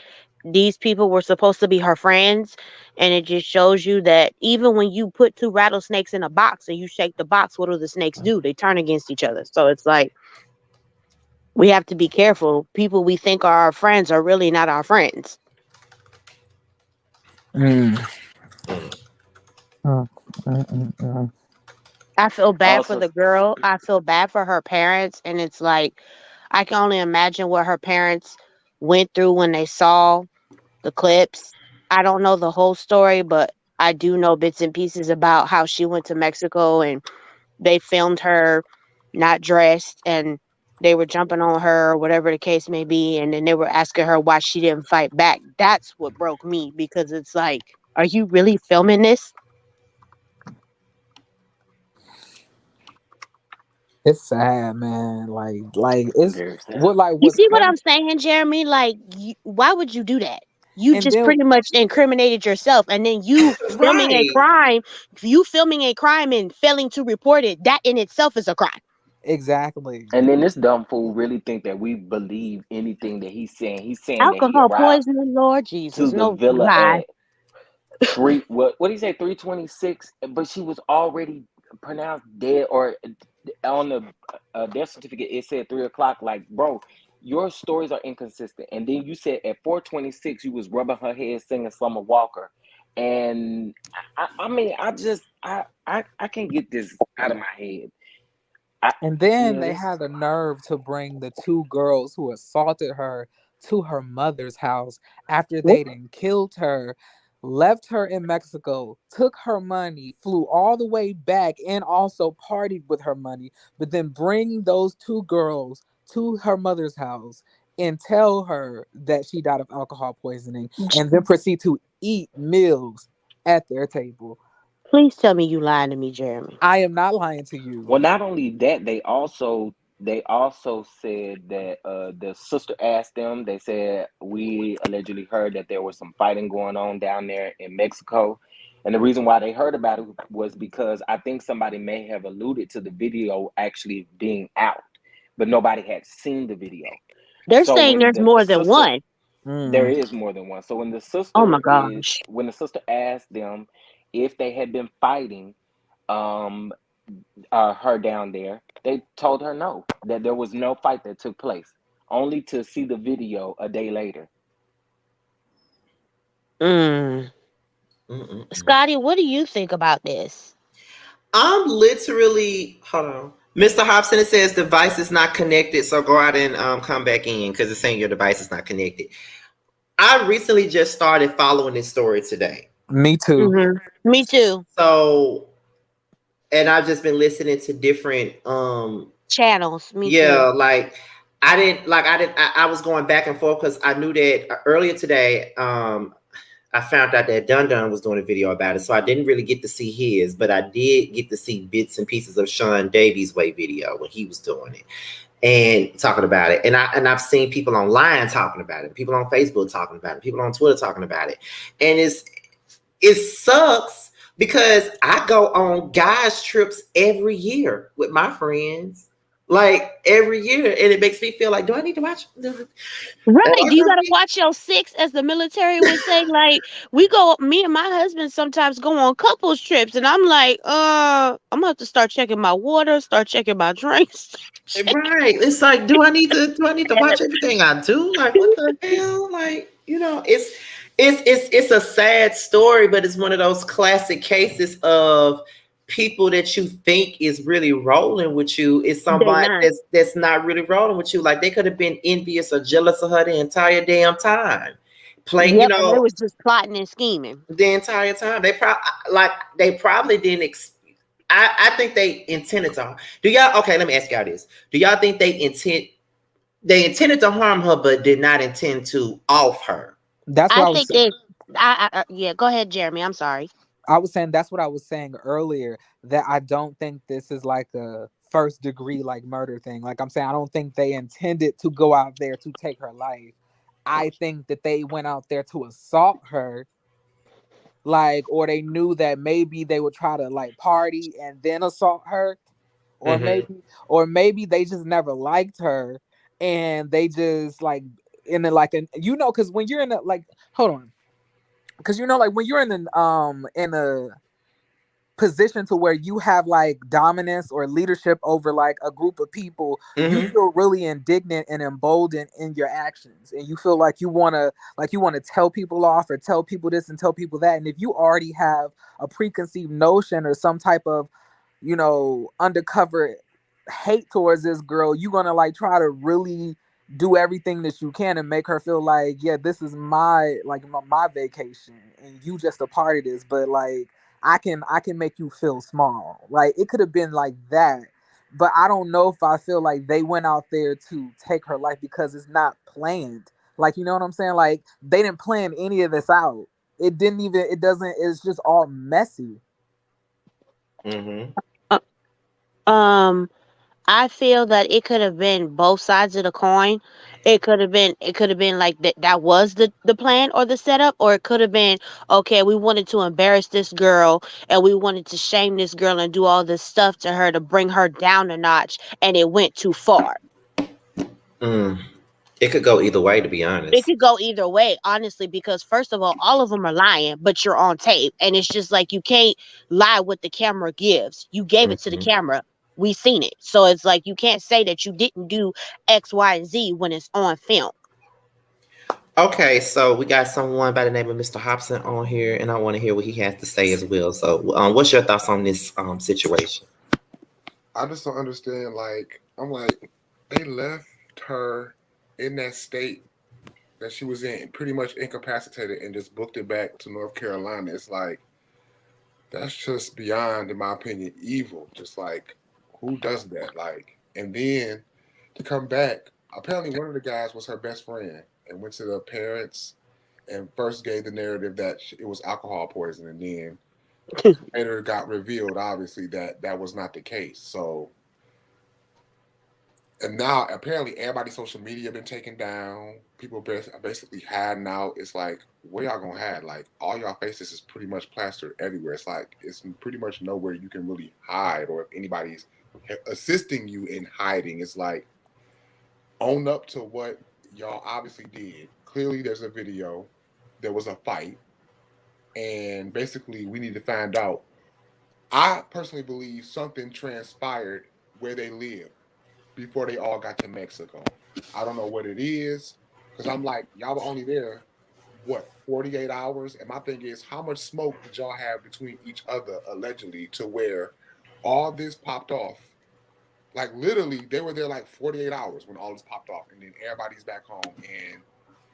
these people were supposed to be her friends, and it just shows you that even when you put two rattlesnakes in a box and you shake the box, what do the snakes do? They turn against each other. So it's like we have to be careful. People we think are our friends are really not our friends. Mm, Mm. mm, mm. I feel bad for Also, the girl. I feel bad for her parents, and it's like I can only imagine what her parents went through when they saw the clips. I don't know the whole story, but I do know bits and pieces about how she went to Mexico and they filmed her not dressed and they were jumping on her or whatever the case may be, and then they were asking her why she didn't fight back. That's what broke me, because it's like, are you really filming this? It's sad, man. Like it's Very sad. what like You what's see what I'm crazy. saying, Jeremy? Like, why would you do that? You And just then pretty much incriminated yourself, and then Right. you filming a crime and failing to report it. That in itself is a crime. exactly. And then this dumb fool really think that we believe anything that he's saying. He's saying that he Alcohol arrived poisoning, Lord to Jesus, the no villa lie. at what did he say, 3:26, but she was already pronounced dead, or on the death certificate it said 3 o'clock. Like, bro, your stories are inconsistent. And then you said at 4:26 you was rubbing her head singing Summer Walker. And I mean, I can't get this out of my head. I And then yeah, they this had the nerve to bring the two girls who assaulted her to her mother's house after What? they would killed her, left her in Mexico, took her money, flew all the way back, and also partied with her money. But then bring those two girls to her mother's house and tell her that she died of alcohol poisoning, and then proceed to eat meals at their table. Please tell me you lying to me, Jeremy. I am not lying to you. Well, not only that, they also said that the sister asked them. They said, we allegedly heard that there was some fighting going on down there in Mexico, and the reason why they heard about it was because I think somebody may have alluded to the video actually being out, but nobody had seen the video. They're So saying when there's the more than sister, one. there Mm. is more than one. So Oh my gosh. when the sister asked them if they had been fighting, um her down there, they told her no, that there was no fight that took place, only to see the video a day later. Mm. Mm-mm-mm. Scotty, what do you think about this? I'm literally, hold on. Mr. Hobson, it says device is not connected, so go out and come back in because it's saying your device is not connected. I recently just started following this story today. Me too. Me too. So, and I've just been listening to different Channels. Me too. yeah, like I was going back and forth because I knew that earlier today I found out that Dun Dun was doing a video about it. So I didn't really get to see his, but I did get to see bits and pieces of Sean Davies' way video when he was doing it and talking about it. And I've seen people online talking about it, people on Facebook talking about it, people on Twitter talking about it. And it sucks because I go on guys trips every year with my friends. Like every year, and it makes me feel like, do I need to watch? Right. Do you gotta watch your six, as the military would say? Like, me and my husband sometimes go on couples trips, and I'm like, I'm gonna have to start checking my water, start checking my drinks. Right. It's like, do I need to watch everything I do? Like, what the hell? Like, it's a sad story, but it's one of those classic cases of people that you think is really rolling with you is They somebody not. that's not really rolling with you. Like they could have been envious or jealous of her the entire damn time. Playing, Yep, and they was just plotting and scheming. the entire time. They probably didn't I think they intended to. Do y'all? Okay, let me ask y'all this. Do y'all think they intended to harm her, but did not intend to off her? That's what I I think was. they. Yeah. Go ahead, Jeremy. I'm sorry. I was saying that's what I was saying earlier. That I don't think this is like a first degree like murder thing. Like I'm saying, I don't think they intended to go out there to take her life. I think that they went out there to assault her, like, or they knew that maybe they would try to like party and then assault her, or Mm-hmm. maybe they just never liked her and they just like in the like an because when you're in a like hold on, because like when you're in a position to where you have like dominance or leadership over like a group of people, you Mm-hmm. feel really indignant and emboldened in your actions, and you feel like you want to tell people off or tell people this and tell people that. And if you already have a preconceived notion or some type of undercover hate towards this girl, you're gonna like try to really do everything that you can and make her feel like, yeah, this is my vacation and you just a part of this. But like I can make you feel small. Like it could have been like that. but I don't know if I feel like they went out there to take her life because it's not planned. Like, you know what I'm saying? Like, they didn't plan any of this out. It didn't even. It doesn't. It's just all messy. Mm-hmm. Uh, Um, I feel that it could have been both sides of the coin. It could have been like that was the plan or the setup, or it could have been, okay, we wanted to embarrass this girl and we wanted to shame this girl and do all this stuff to her to bring her down a notch, and it went too far. Mm. It could go either way, to be It honest. could go either way, honestly, because first of all of them are lying, but you're on tape. And it's just like you can't lie what the camera gives. You gave it to the Mm-hmm. camera. We seen it. So it's like you can't say that you didn't do X, Y, and Z when it's on film. Okay, so we got someone by the name of Mr. Hobson on here, and I want to hear what he has to say as well. So, what's your thoughts on this situation? I just don't understand. Like, I'm like, they left her in that state that she was in, pretty much incapacitated, and just booked it back to North Carolina. It's like, that's just beyond, in my opinion, evil. Just like, who does that? Like, and then to come back, apparently one of the guys was her best friend and went to the parents and first gave the narrative that it was alcohol poisoning. And then later got revealed, obviously, that that was not the case. So, and now apparently everybody's social media been taken down. People basically hiding out. It's like, where y'all gonna hide? Like, all y'all faces is pretty much plastered everywhere. It's like, it's pretty much nowhere you can really hide, or if anybody's assisting you in hiding, it's like, own up to what y'all obviously did. Clearly there's a video, there was a fight, and basically we need to find out. I personally believe something transpired where they live before they all got to Mexico. I don't know what it is, because I'm like, y'all were only there, what, 48 hours? And my thing is, how much smoke did y'all have between each other, allegedly, to where all this popped off? Like, literally, they were there like 48 hours when all this popped off, and then everybody's back home, and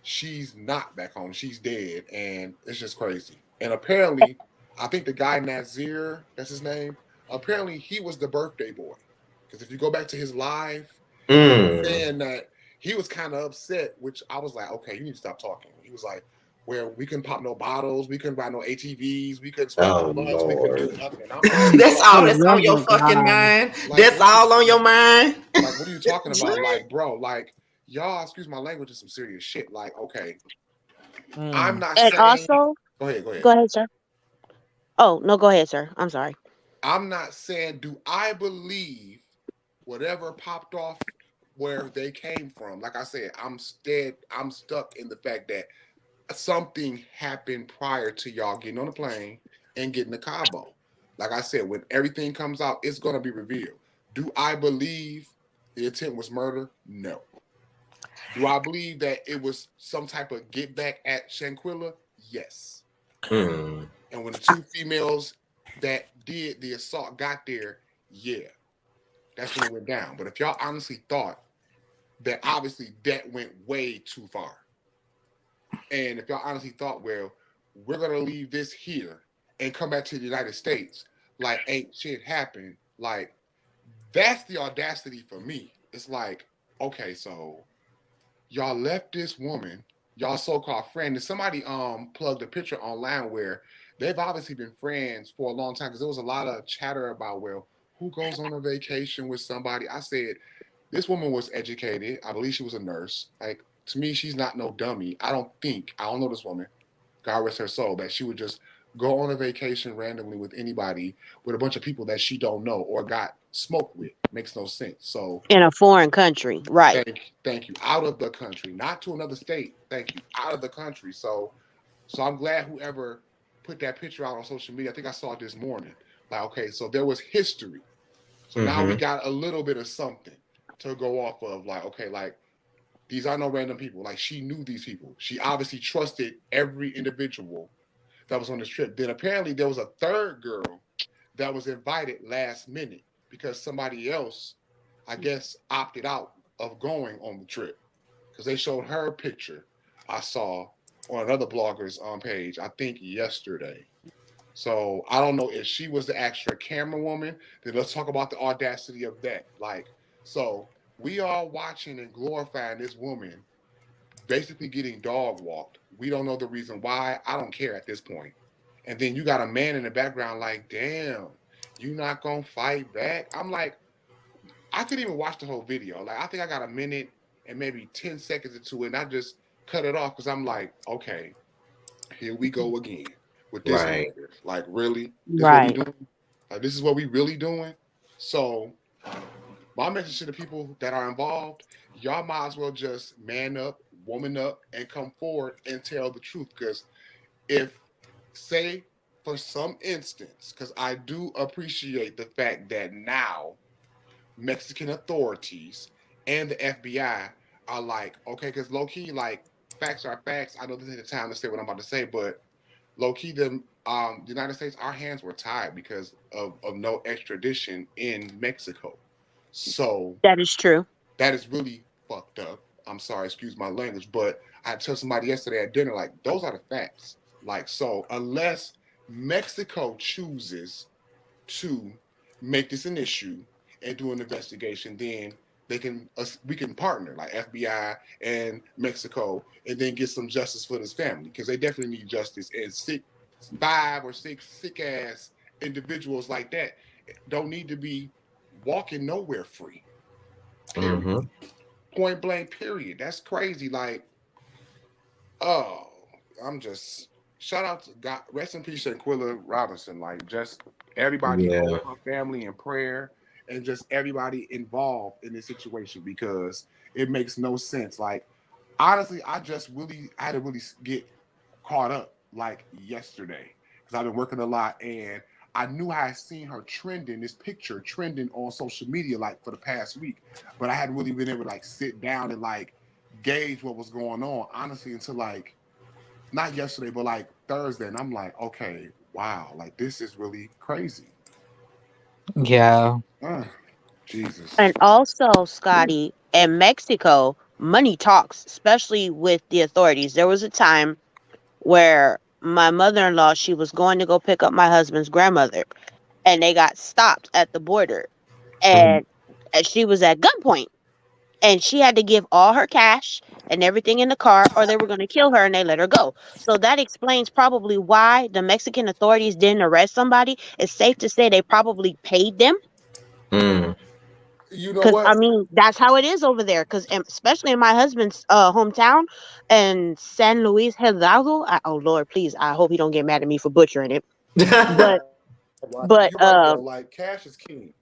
she's not back home. She's dead, and it's just crazy. And apparently, I think the guy Nazir, that's his name, apparently he was the birthday boy. Because if you go back to his live, he was Mm. saying that he was kind of upset, which I was like, okay, you need to stop talking. He was like, well, we couldn't pop no bottles, we couldn't buy no ATVs, we couldn't smoke no Oh blunts, we couldn't do Lord. nothing. And I'm like, That's all Oh, that's on your my fucking God. mind. like, That's what are you, all on your mind. like, what are you talking about? Like, bro, like, y'all, excuse my language, is some serious shit. Like, okay, I'm Mm. not And saying, also, go ahead, go ahead. go ahead, sir. Oh, no, go ahead, sir. I'm sorry. I'm not saying, do I believe whatever popped off where they came from? Like I said, I'm stuck in the fact that something happened prior to y'all getting on the plane and getting to Cabo. Like I said, when everything comes out, it's gonna be revealed. Do I believe the intent was murder? No. Do I believe that it was some type of get back at Shanquella? Yes. Mm. And when the two females that did the assault got there, yeah, that's when it went down. But if y'all honestly thought that, obviously that went way too far. And if y'all honestly thought, well, we're gonna leave this here and come back to the United States like ain't shit happened, like, that's the audacity for me. It's like, okay, so y'all left this woman, y'all so-called friend, and somebody plugged a picture online where they've obviously been friends for a long time, because there was a lot of chatter about, well, who goes on a vacation with somebody? I said, this woman was educated. I believe she was a nurse. Like, to me, she's not no dummy. I don't know this woman, God rest her soul, that she would just go on a vacation randomly with anybody, with a bunch of people that she don't know or got smoked with. Makes no sense. So In a foreign country, right? thank you. Out of the country, not to another state. Thank you. Out of the country. So I'm glad whoever put that picture out on social media. I think I saw it this morning. Like, okay, so there was history. So now we Mm-hmm. got a little bit of something to go off of. Like, okay, like, these are no random people. Like, she knew these people. She obviously trusted every individual that was on this trip. Then apparently there was a third girl that was invited last minute because somebody else, I guess, opted out of going on the trip, because they showed her picture. I saw on another blogger's page, I think yesterday. So I don't know if she was the extra camera woman. Then let's talk about the audacity of that. Like, so we are watching and glorifying this woman basically getting dog walked. We don't know the reason why. I don't care at this point. And then you got a man in the background like, damn, you not gonna fight back? I'm like, I couldn't even watch the whole video. Like, I think I got a minute and maybe 10 seconds into it, and I just cut it off because I'm like, okay, here we go again with this Right. narrative. Like, really? This is what we Right. doing? Like, this is what we really doing? So, my message to the people that are involved, y'all might as well just man up, woman up, and come forward and tell the truth. Because if, say, for some instance, because I do appreciate the fact that now Mexican authorities and the FBI are like, okay, because low key, like, facts are facts. I know this ain't the time to say what I'm about to say, but low key, the United States, our hands were tied because of no extradition in Mexico. So That is true. that is really fucked up. I'm sorry, excuse my language, but I told somebody yesterday at dinner, like, those are the facts. Like, so unless Mexico chooses to make this an issue and do an investigation, then we can partner like FBI and Mexico and then get some justice for this family because they definitely need justice. And 5 or 6 sick ass individuals like that don't need to be walking nowhere free. Period. Mm-hmm. Point blank. Period. That's crazy. Like, oh, I'm just shout out to God. Rest in peace, Shanquella Robinson. Like, just everybody Yeah. hold her family in prayer and just everybody involved in this situation because it makes no sense. Like, honestly, I had to really get caught up like yesterday because I've been working a lot and I knew I had seen her trending, this picture trending on social media like for the past week, but I hadn't really been able to like sit down and like gauge what was going on honestly until like not yesterday, but like Thursday, and I'm like, okay, wow, like this is really crazy. Yeah. Uh, Jesus. And also, Scotty, in Mexico, money talks, especially with the authorities. There was a time where my mother-in-law, she was going to go pick up my husband's grandmother, and they got stopped at the border, Mm-hmm. and she was at gunpoint, and she had to give all her cash and everything in the car, or they were going to kill her, and they let her go. So that explains probably why the Mexican authorities didn't arrest somebody. It's safe to say they probably paid them. Mm. You know Cause I what? mean that's how it is over there. Cause especially in my husband's hometown in San Luis Hidalgo. Oh Lord, please, I hope he don't get mad at me for butchering it. But Right. but You're right though. Like cash is king.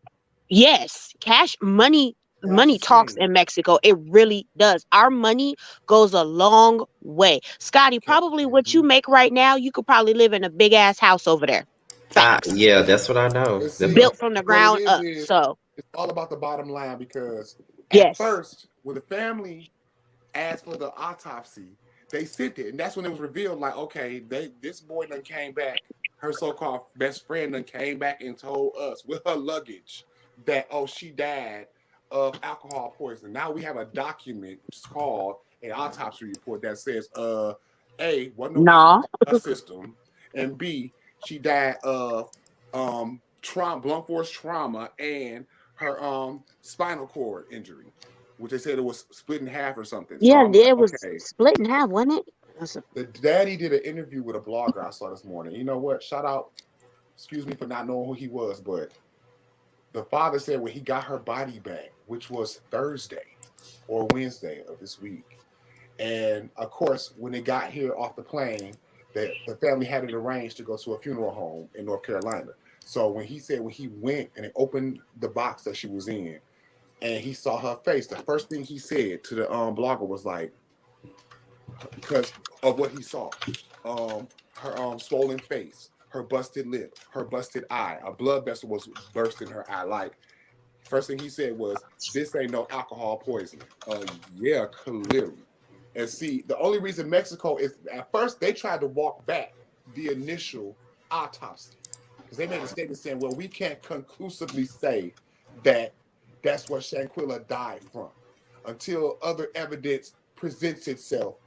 yes, cash money Cash money is talks king. in Mexico. It really does. Our money goes a long way. Scotty, probably what you Mhm. make right now, you could probably live in a big ass house over there. Facts. Yeah, that's what I know. And That's see, what Built from the what it ground up. is So it's all about the bottom line because at yes. first, when the family asked for the autopsy, they sent it, and that's when it was revealed. Like, okay, this boy done came back. Her so-called best friend done came back and told us with her luggage that she died of alcohol poisoning. Now we have a document which is called an autopsy report that says, A, wasn't no alcohol Nah. in her system, and B, she died of trauma, blunt force trauma, and her spinal cord injury, which they said it was split in half or something. So Yeah, I'm like, it was okay. split in half, wasn't it? The daddy did an interview with a blogger I saw this morning. You know what? Shout out, excuse me for not knowing who he was, but the father said when he got her body back, which was Thursday or Wednesday of this week, and of course, when they got here off the plane, the family had it arranged to go to a funeral home in North Carolina. So when he said when he went and opened the box that she was in, and he saw her face, the first thing he said to the blogger was like, because of what he saw. Her swollen face, her busted lip, her busted eye, a blood vessel was burst in her eye. Like, first thing he said was, "This ain't no alcohol poisoning." Yeah, clearly. And see, the only reason Mexico is at first they tried to walk back the initial autopsy because they made a statement saying, "Well, we can't conclusively say that that's what Shanquella died from until other evidence presents itself.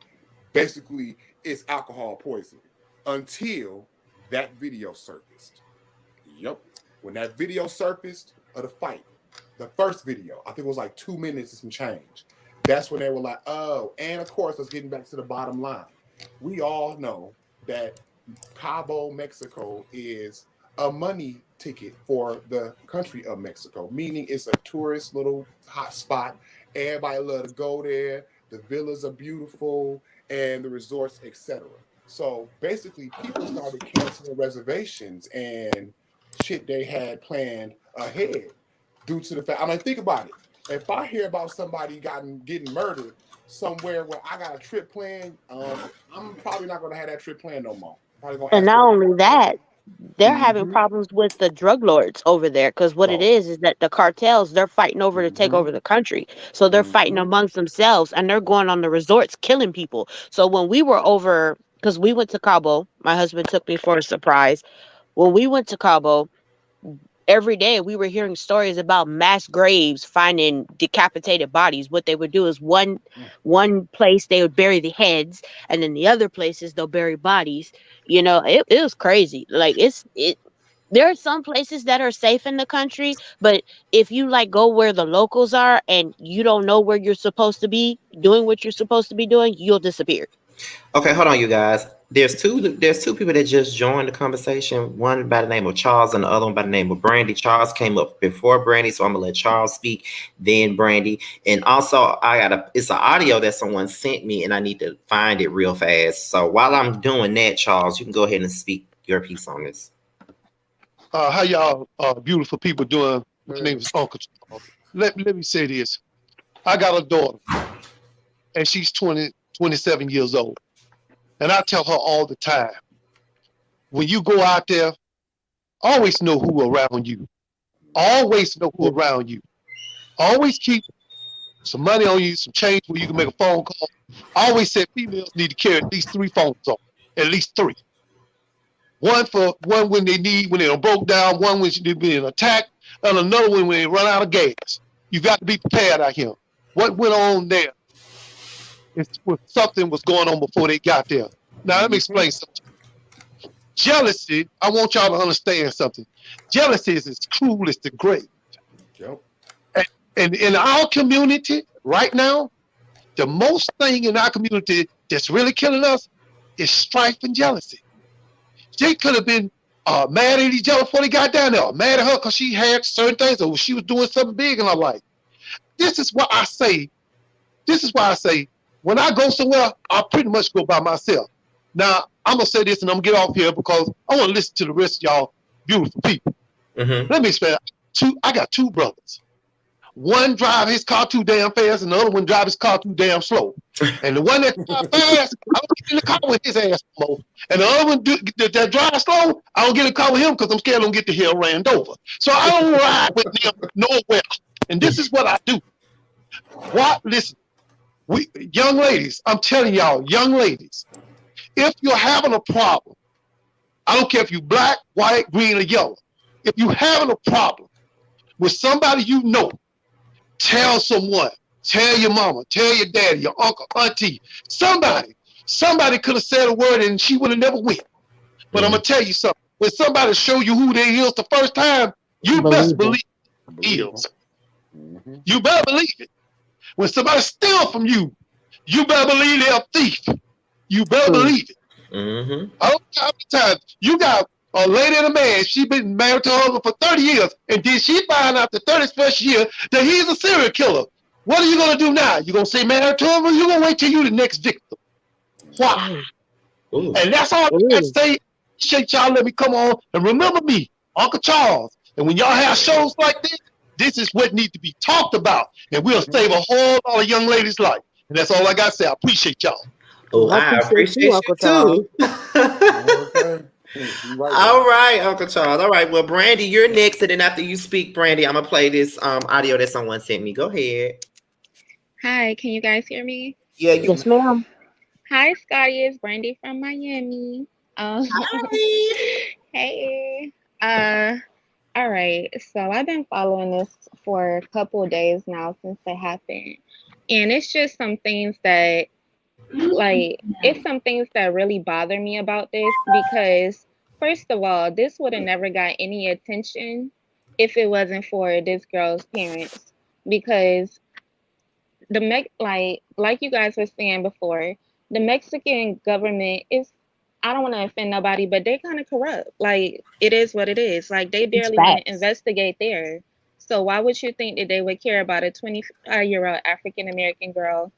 Basically, it's alcohol poisoning." Until that video surfaced. Yep. When that video surfaced of the fight, the first video, I think it was like 2 minutes and some change. That's when they were like, oh, and of course, let's get back to the bottom line. We all know that Cabo, Mexico is a money ticket for the country of Mexico, meaning it's a tourist little hot spot. Everybody love to go there. The villas are beautiful and the resorts, etc. So basically, people started canceling reservations and shit they had planned ahead due to the fact. I mean, think about it. If I hear about somebody getting murdered somewhere where I got a trip planned, I'm probably not going to have that trip planned no more. Probably going to And ask not for. only that, they're having Mm-hmm. problems with the drug lords over there because what it So, is that the cartels, they're fighting over to take mm-hmm. over the country. So they're fighting Mm-hmm. amongst themselves and they're going on the resorts killing people. So when we were over, because we went to Cabo, my husband took me for a surprise. When we went to Cabo, every day we were hearing stories about mass graves finding decapitated bodies. What they would do is one place they would bury the heads, and then the other places they'll bury bodies. It was crazy. Like there are some places that are safe in the country, but if you like go where the locals are and you don't know where you're supposed to be doing what you're supposed to be doing, you'll disappear. Okay, hold on, you guys. There's two people that just joined the conversation. One by the name of Charles and the other one by the name of Brandy. Charles came up before Brandy, so I'm gonna let Charles speak, then Brandy. And also it's an audio that someone sent me and I need to find it real fast. So while I'm doing that, Charles, you can go ahead and speak your piece on this. How y'all beautiful people doing? My name is Uncle Charles. Let me say this. I got a daughter, and she's 27 years old. And I tell her all the time, when you go out there, always know who around you. Always know who around you. Always keep some money on you, some change where you can make a phone call. I always said females need to carry at least 3 phones on, at least 3. One when they're broke down, one when they're being attacked, and another one when they run out of gas. You got to be prepared out here. What went on there? Something was going on before they got there. Now let me explain something. Jealousy, I want y'all to understand something. Jealousy is as cruel as the grave. Yep. And in our community right now, the most thing in our community that's really killing us is strife and jealousy. They could have been mad at each other before they got down there, mad at her because she had certain things or she was doing something big in her life. This is why I say, when I go somewhere, I pretty much go by myself. Now, I'm going to say this and I'm going to get off here because I want to listen to the rest of y'all beautiful people. Mm-hmm. Let me explain. I got 2 brothers. One drive his car too damn fast and the other one drive his car too damn slow. And the one that drive fast, I don't get in the car with his ass no more. And the other one that drive slow, I don't get in the car with him because I'm scared I don't get the hell ran over. So I don't ride with them nowhere. And this is what I do. Listen, young ladies, I'm telling y'all, young ladies, if you're having a problem, I don't care if you black, white, green, or yellow. If you're having a problem with somebody you know, tell someone. Tell your mama. Tell your daddy, your uncle, auntie. Somebody could have said a word and she would have never went. But I'm going to tell you something. When somebody show you who they is the first time, you best believe it is. You better believe it. When somebody steal from you, you better believe they're a thief. You better believe it. Mm-hmm. I don't know how many times you got a lady and a man, she been married to her husband for 30 years, and then she find out the 31st year that he's a serial killer. What are you going to do now? You going to stay married to him, or you going to wait till you the next victim? Why? Ooh. And that's all I got to say. Appreciate y'all let me come on. And remember me, Uncle Charles. And when y'all have shows like this is what needs to be talked about. And we'll save a whole lot of young ladies' life. And that's all I got to say. I appreciate y'all. Oh, I appreciate you too. Okay. All right, Uncle Charles. All right. Well, Brandy, you're next. And then after you speak, Brandy, I'm going to play this audio that someone sent me. Go ahead. Hi, can you guys hear me? Yeah, Yes, ma'am. Hi, Scotty. It's Brandy from Miami. Hi. Hey. All right. So I've been following this for a couple of days now since it happened. And it's just some things that really bother me about this because First of all, this would have never got any attention if it wasn't for this girl's parents. Because like you guys were saying before, the Mexican government is, I don't want to offend nobody, but they're kind of corrupt. Like, it is what it is. Like, they It's barely want to facts. investigate there. So why would you think that they would care about a 25-year-old African American girl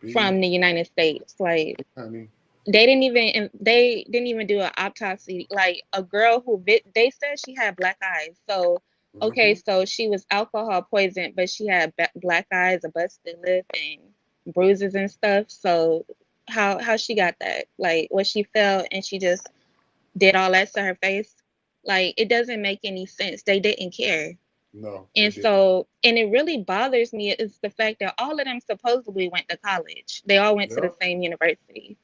B, from the United States? Like, honey. they didn't even do an autopsy. Like, a girl who they said she had black eyes. So okay, Mm-hmm. so she was alcohol poisoned, but she had black eyes, a busted lip, and bruises and stuff. So how she got that? Like, what, she fell and she just did all that to her face? Like, it doesn't make any sense. They didn't care. No, they And didn't. so, and it really bothers me is the fact that all of them supposedly went to college. They all went to the Yep. same university.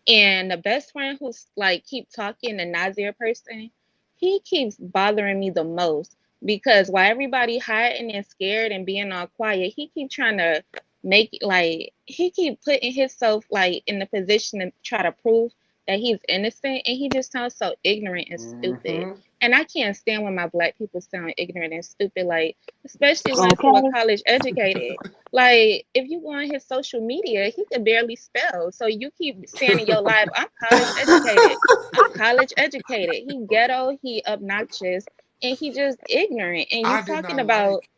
And the best friend who's like keep talking, the Nazir person, he keeps bothering me the most because while everybody hiding and scared and being all quiet, he keep trying to make like he keep putting himself like in the position to try to prove that he's innocent, and he just sounds so ignorant and stupid. Mm-hmm. And I can't stand when my black people sound ignorant and stupid, like especially ones who are Okay. college educated. Like, if you go on his social media, he could barely spell. So you keep saying in your life, I'm college educated. I'm college educated. He ghetto, he obnoxious, and he just ignorant. And you I did talking not about, like.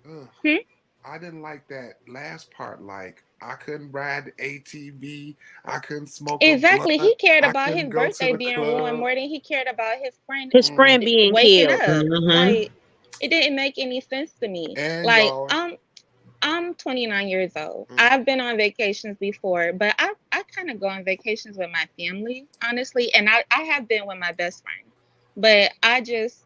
Ugh, hmm? I didn't like that last part. Like I couldn't ride the ATV. I couldn't smoke a blunt. Exactly. He cared I about couldn't his go to birthday the being ruined club. more than he cared about his friend His Mm. friend being waking killed. up. Mm-hmm. Like, it didn't make any sense to me. And Like, y'all. I'm 29 years old. Mm. I've been on vacations before, but I kind of go on vacations with my family, honestly, and I have been with my best friend. But I just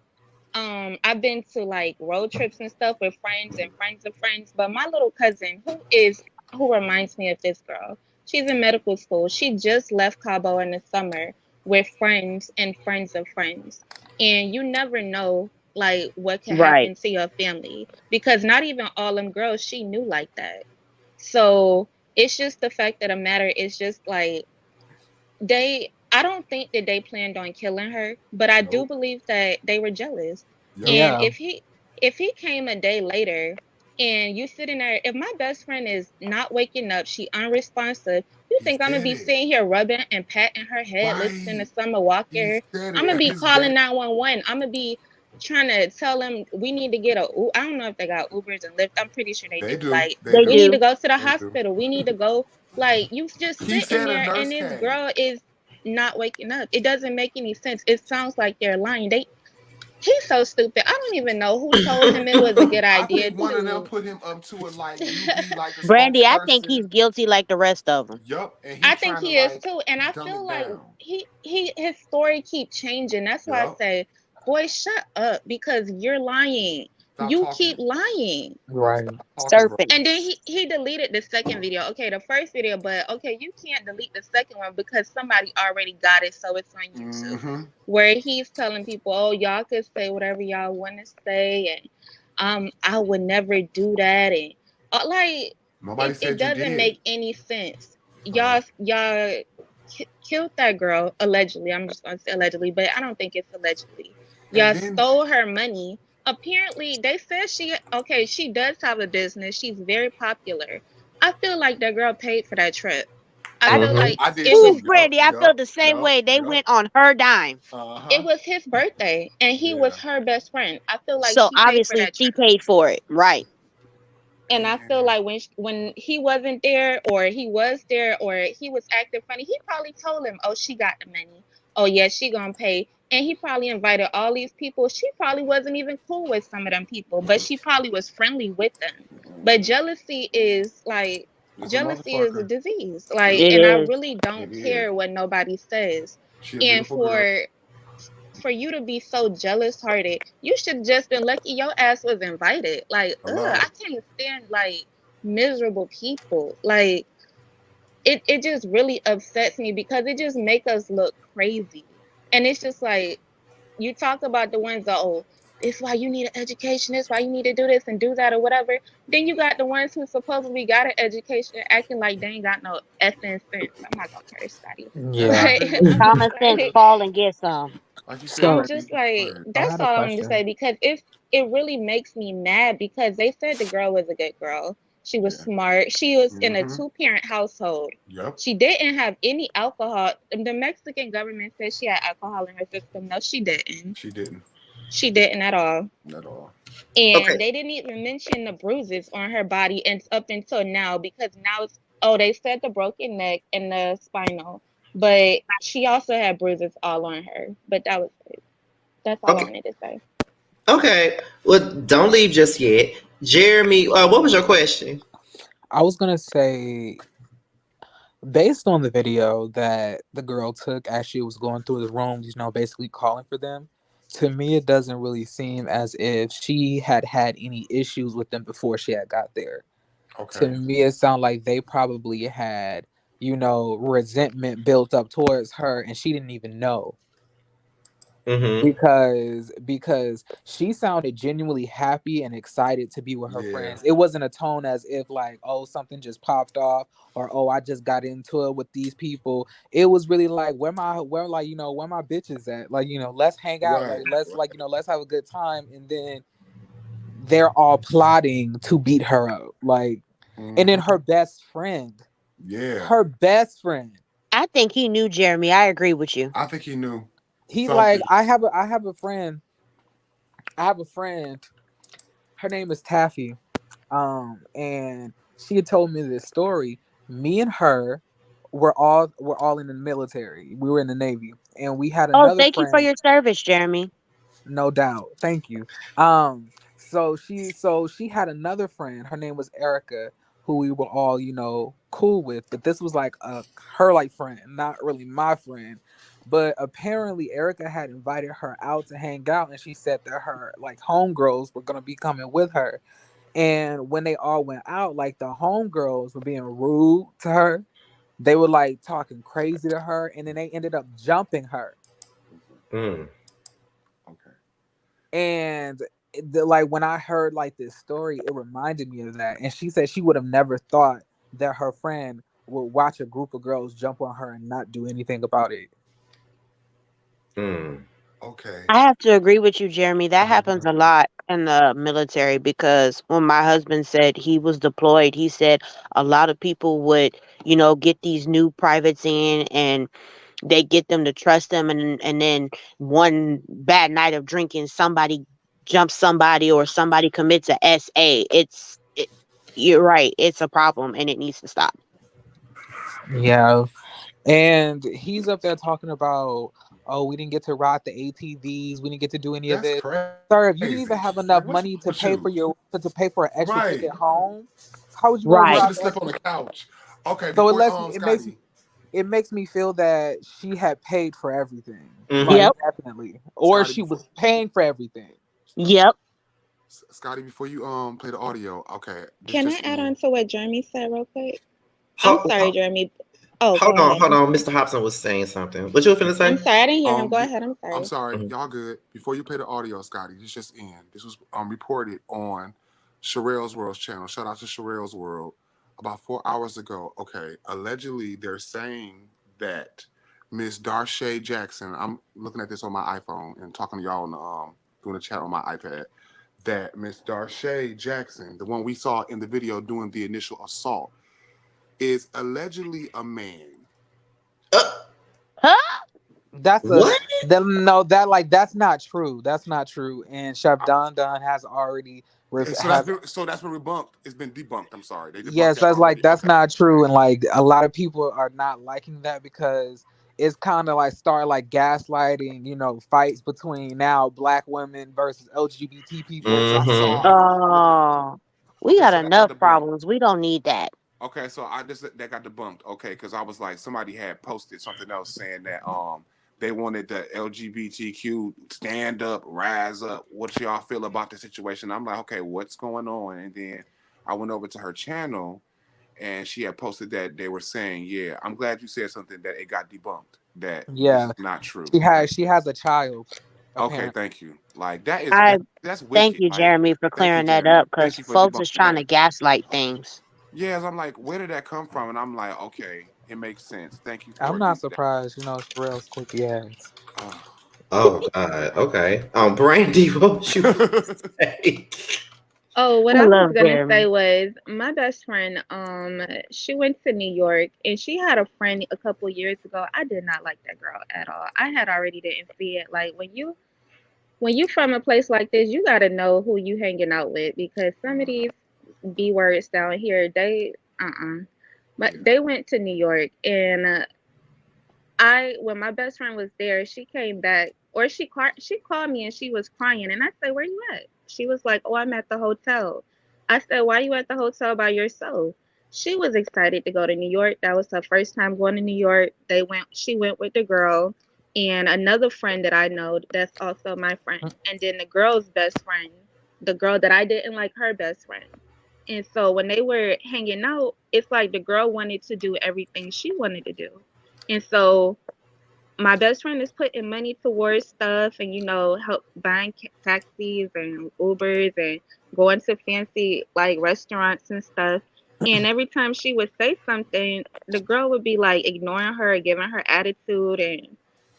I've been to like road trips and stuff with friends and friends of friends, but my little cousin who reminds me of this girl. She's in medical school. She just left Cabo in the summer with friends and friends of friends. And you never know like what could Right. happen to your family because not even all them girls she knew like that. So it's just the fact of the matter is just like I don't think that they planned on killing her, but I do Nope. believe that they were jealous. Yep. And Yeah. if he came a day later and you sitting there, if my best friend is not waking up, she unresponsive, you He think I'm gonna said be it. sitting here rubbing and patting her head, listening to Right. Summer He Walker? said I'm it. gonna And be his dad. calling 911. I'm gonna be trying to tell them we need to get I don't know if they got Ubers and Lyft. I'm pretty sure they They do. do. Like, They They we do. need to do. go to the They do. hospital. We need to go. Like, you just He sitting said a there nurse and this came. girl is not waking up. It doesn't make any sense. It sounds like they're lying. He's so stupid. I don't even know who told him it was a good I idea think one of them to. put him up to it. Like you be like the Brandy, I think spokesperson. he's guilty like the rest of them. Yup. And he I think trying to he is like too, and I dumb feel it like down. his story keep changing. That's why I Yup. say, boy, shut up because you're lying. Stop You keep talking. lying. Right. Stop talking, bro. Serpent. And then he deleted the second video. Okay, the first video, but okay, you can't delete the second one because somebody already got it, so it's on YouTube. Mm-hmm. Where he's telling people, "Oh, y'all could say whatever y'all want to say, and I would never do that," and like Nobody it said you doesn't did. make any sense. Uh, Y'all killed that girl allegedly. I'm just gonna say allegedly, but I don't think it's allegedly. and Y'all then stole her money. Apparently they said she does have a business, she's very popular. I feel like that girl paid for that trip. I I, feel Mm-hmm. like I did it ooh, too. was Yup. Brandy, I feel Yup. the same Yup. way. They Yup. went on her dime. Uh-huh. it was his birthday and he was Yeah. her best friend. I feel like So she paid for obviously that she trip. paid for it. Right. And I feel And like when he wasn't there, or he was there, or he was acting funny, he probably told him, "Oh, she got the money. Oh yeah, she gonna pay." And he probably invited all these people. She probably wasn't even cool with some of them people, but she probably was friendly with them. But it's a jealousy is a motherfucker. disease. Yep. Like, It and I is. really don't It is. care what nobody says. She a And beautiful girl. for you to be so jealous hearted, you should just been lucky your ass was invited. Like, Hello. I can't stand like miserable people. Like, it just really upsets me because it just make us look crazy. And it's just like, you talk about the ones that, oh, it's why you need an education, it's why you need to do this and do that or whatever. Then you got the ones who supposedly got an education acting like they ain't got no essence sense. I'm not gonna curse, Scotty. And I Yeah. agree But with I'm you. just Common sense, like, fall and get some. Like you said, I'm So just Scotty. Go like, ahead. I that's had a all I'm gonna question. say because if it really makes me mad because they said the girl was a good girl. She was Yeah. smart. She was in a Mm-hmm. two-parent household. Yep. She didn't have any alcohol. The Mexican government said she had alcohol in her system. No, she didn't. She didn't She didn't at all. at all. Okay. And they didn't even mention the bruises on her body and up until now because now it's, oh, they said the broken neck and the spinal, but she also had bruises all on her. But that was it. That's all I Okay. wanted to say. Okay. Well, don't leave just yet. Jeremy, what was your question? I was gonna say, based on the video that the girl took as she was going through the rooms, basically calling for them, to me it doesn't really seem as if she had had any issues with them before she had got there. To Okay. me, it sounded like they probably had, resentment built up towards her, and she didn't even know, Mm-hmm. because she sounded genuinely happy and excited to be with her Yeah. friends. It wasn't a tone as if like, oh, something just popped off, or oh, I just got into it with these people. It was really like, where my bitches at? Like, let's hang out, Right. like let's have a good time. And then they're all plotting to beat her up. Like, and then Mm-hmm. Yeah. her best friend, I think he knew Jeremy. I agree with you. I think he knew he like, something. I have a friend, her name is Taffy. And she had told me this story. Me and her were all in the military. We were in the Navy, and we had Oh, another thank you for friend. your service, Jeremy. No doubt. Thank you. So she had another friend. Her name was Erica, who we were all, cool with. But this was like her like friend, not really my friend. But apparently Erica had invited her out to hang out, and she said that her like homegirls were gonna be coming with her. And when they all went out, like the homegirls were being rude to her. They were like talking crazy to her, and then they ended up jumping her. Mm. Okay. And like when I heard like this story, it reminded me of that. And she said she would have never thought that her friend would watch a group of girls jump on her and not do anything about it. Mm. Okay. I have to agree with you, Jeremy. That happens Mhm. a lot in the military because when my husband said he was deployed, he said a lot of people would, get these new privates in and they get them to trust them, and then one bad night of drinking, somebody jumps somebody or somebody commits a SA. You're right. It's a problem and it needs to stop. Yeah. And he's up there talking about, oh, we didn't get to ride the ATVs, we didn't get to do any of That's this. crazy. Sir, if you didn't even Like, have what's enough wrong money with to you? pay for an extra Right. ticket home, how was you You gonna should Right. have ride slept the on the extra? couch. Okay. So it Before lets me Scotty. it makes me feel that she had paid for everything. Like Mm-hmm. Yep. definitely. Or Scotty she before was paying for everything. Yep. Scotty before you play the audio. Okay. This Can I just add in. on to what Jeremy said real quick? I'm Ho- sorry, ho- Jeremy. Oh, go hold on, ahead. hold I'm on. sorry. Mr. Hobson was saying something. What you were finna I'm say? sorry. I didn't hear him. Um, Go be- ahead. I'm I'm sorry. sorry, Mhm. y'all good. Before you play the audio, Scotty, this just in. This was reported on Sherelle's World's channel. Shout out to Sherelle's World. About 4 hours ago. Okay, allegedly they're saying that Miss Darshay Jackson. I'm looking at this on my iPhone and talking to y'all on the doing the chat on my iPad. That Miss Darshay Jackson, the one we saw in the video doing the initial assault, is allegedly a man. Uh, Huh? That's a what? no, that like that's not true. That's not true. And Chef I, Don Don has already so has that's been rebunked. It's been debunked. I'm sorry, they debunked yes, that that's like already. that's Okay. not true. And like a lot of people are not liking that because it's kind of like start like gaslighting, fights between now black women versus LGBT people. Yes, So I Mm-hmm. saw. Oh, we Okay, got so that got enough debunked. problems. We don't need that. Okay, so I just that got debunked. Okay, because I was like, somebody had posted something else saying that they wanted the LGBTQ stand up, rise up. What y'all feel about the situation? I'm like, okay, what's going on? And then I went over to her channel, and she had posted that they were saying, yeah, I'm glad you said something that it got debunked. That this yeah, is not true. she has a child. Okay, Apparently. thank you. Like that is I that's thank wicked. you, Like, Jeremy, for thank you, clearing that Jeremy. up because Thank you for folks is debunking trying to that. gaslight things. Yes, I'm like, where did that come from? And I'm like, okay, it makes sense. Thank you I'm for not the. surprised, Sherelle's quickie ass. Oh God. Okay. Brandy, what was you gonna say? Oh, what I I was love gonna say Jeremy. was my best friend, she went to New York and she had a friend a couple years ago. I did not like that girl at all. I had already didn't see it. Like when you from a place like this, you gotta know who you hanging out with because some of these B words down here, they But Yeah. they went to New York and I when my best friend was there, she came back or she called me and she was crying and I said, "Where you at?" She was like, "Oh, I'm at the hotel." I said, "Why you at the hotel by yourself?" She was excited to go to New York. That was her first time going to New York. She went with the girl and another friend that I know that's also my friend. And then the girl's best friend, the girl that I didn't like her best friend. And so when they were hanging out, it's like the girl wanted to do everything she wanted to do. And so my best friend is putting money towards stuff and help buying taxis and Ubers and going to fancy like restaurants and stuff. And every time she would say something, the girl would be like ignoring her, giving her attitude. And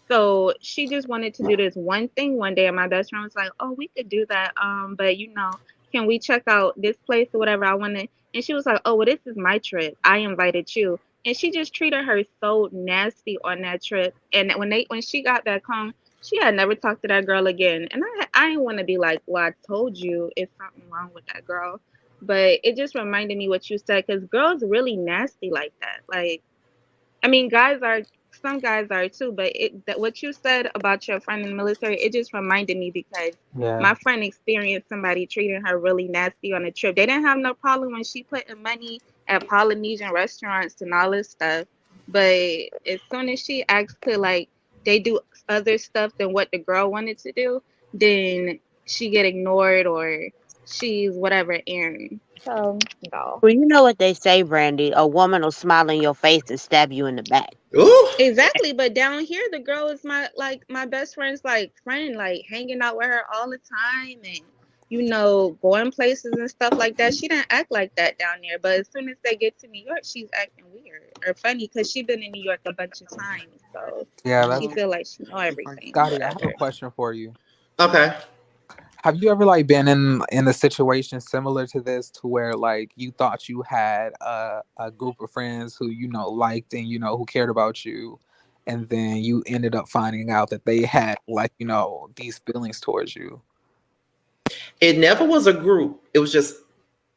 so she just wanted to do this one thing one day. And my best friend was like, "Oh, we could do that. But can we check out this place or whatever I want to?" And she was like, "Oh, well, this is my trip. I invited you." And she just treated her so nasty on that trip. And when she got back home, she had never talked to that girl again. And I didn't want to be like, "Well, I told you it's something wrong with that girl," but it just reminded me what you said because girls really nasty like that. Like, I mean, some guys are too, but what you said about your friend in the military, it just reminded me because Yeah. my friend experienced somebody treating her really nasty on a trip. They didn't have no problem when she put in money at Polynesian restaurants and all this stuff, but as soon as she asked to like they do other stuff than what the girl wanted to do, then she get ignored or she's whatever Aaron. So no. Well, you know what they say, Brandy. A woman will smile in your face and stab you in the back. Ooh. Exactly, but down here the girl is my best friend's like friend, like hanging out with her all the time and going places and stuff like that. She didn't act like that down there, but as soon as they get to New York, she's acting weird or funny because she's been in New York a bunch of times, so Yeah, she that's feel like she know If I everything or Scotty. I have a whatever. question for you. Okay. Have you ever like been in a situation similar to this to where like you thought you had a group of friends who liked and who cared about you, and then you ended up finding out that they had like these feelings towards you? It never was a group. It was just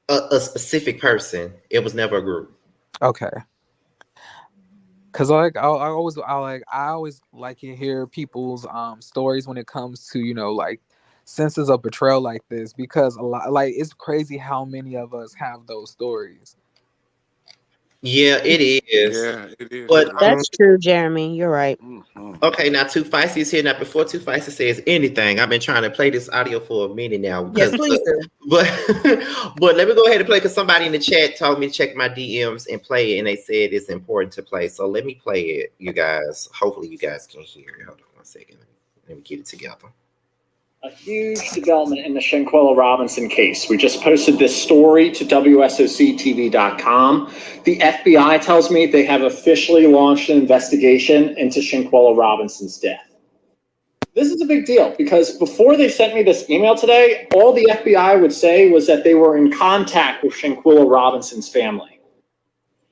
a specific person. It was never a group. Okay. Cause like I always like to hear people's stories when it comes to like senses of betrayal like this because a lot like it's crazy how many of us have those stories. Yeah, it is. yeah, it is But true. That's true, Jeremy. You're right. okay, now Too Feisty is here. Now before Too Feisty says anything, I've been trying to play this audio for a minute now Yes, because please do. but but let me go ahead and play because somebody in the chat told me to check my DMs and play it, and they said it's important to play. So let me play it, you guys. Hopefully, you guys can hear it. Hold on one second. Let me get it together. A huge development in the Shanquella Robinson case. We just posted this story to WSOCTV.com. The FBI tells me they have officially launched an investigation into Shanquella Robinson's death. This is a big deal because before they sent me this email today, all the FBI would say was that they were in contact with Shanquella Robinson's family.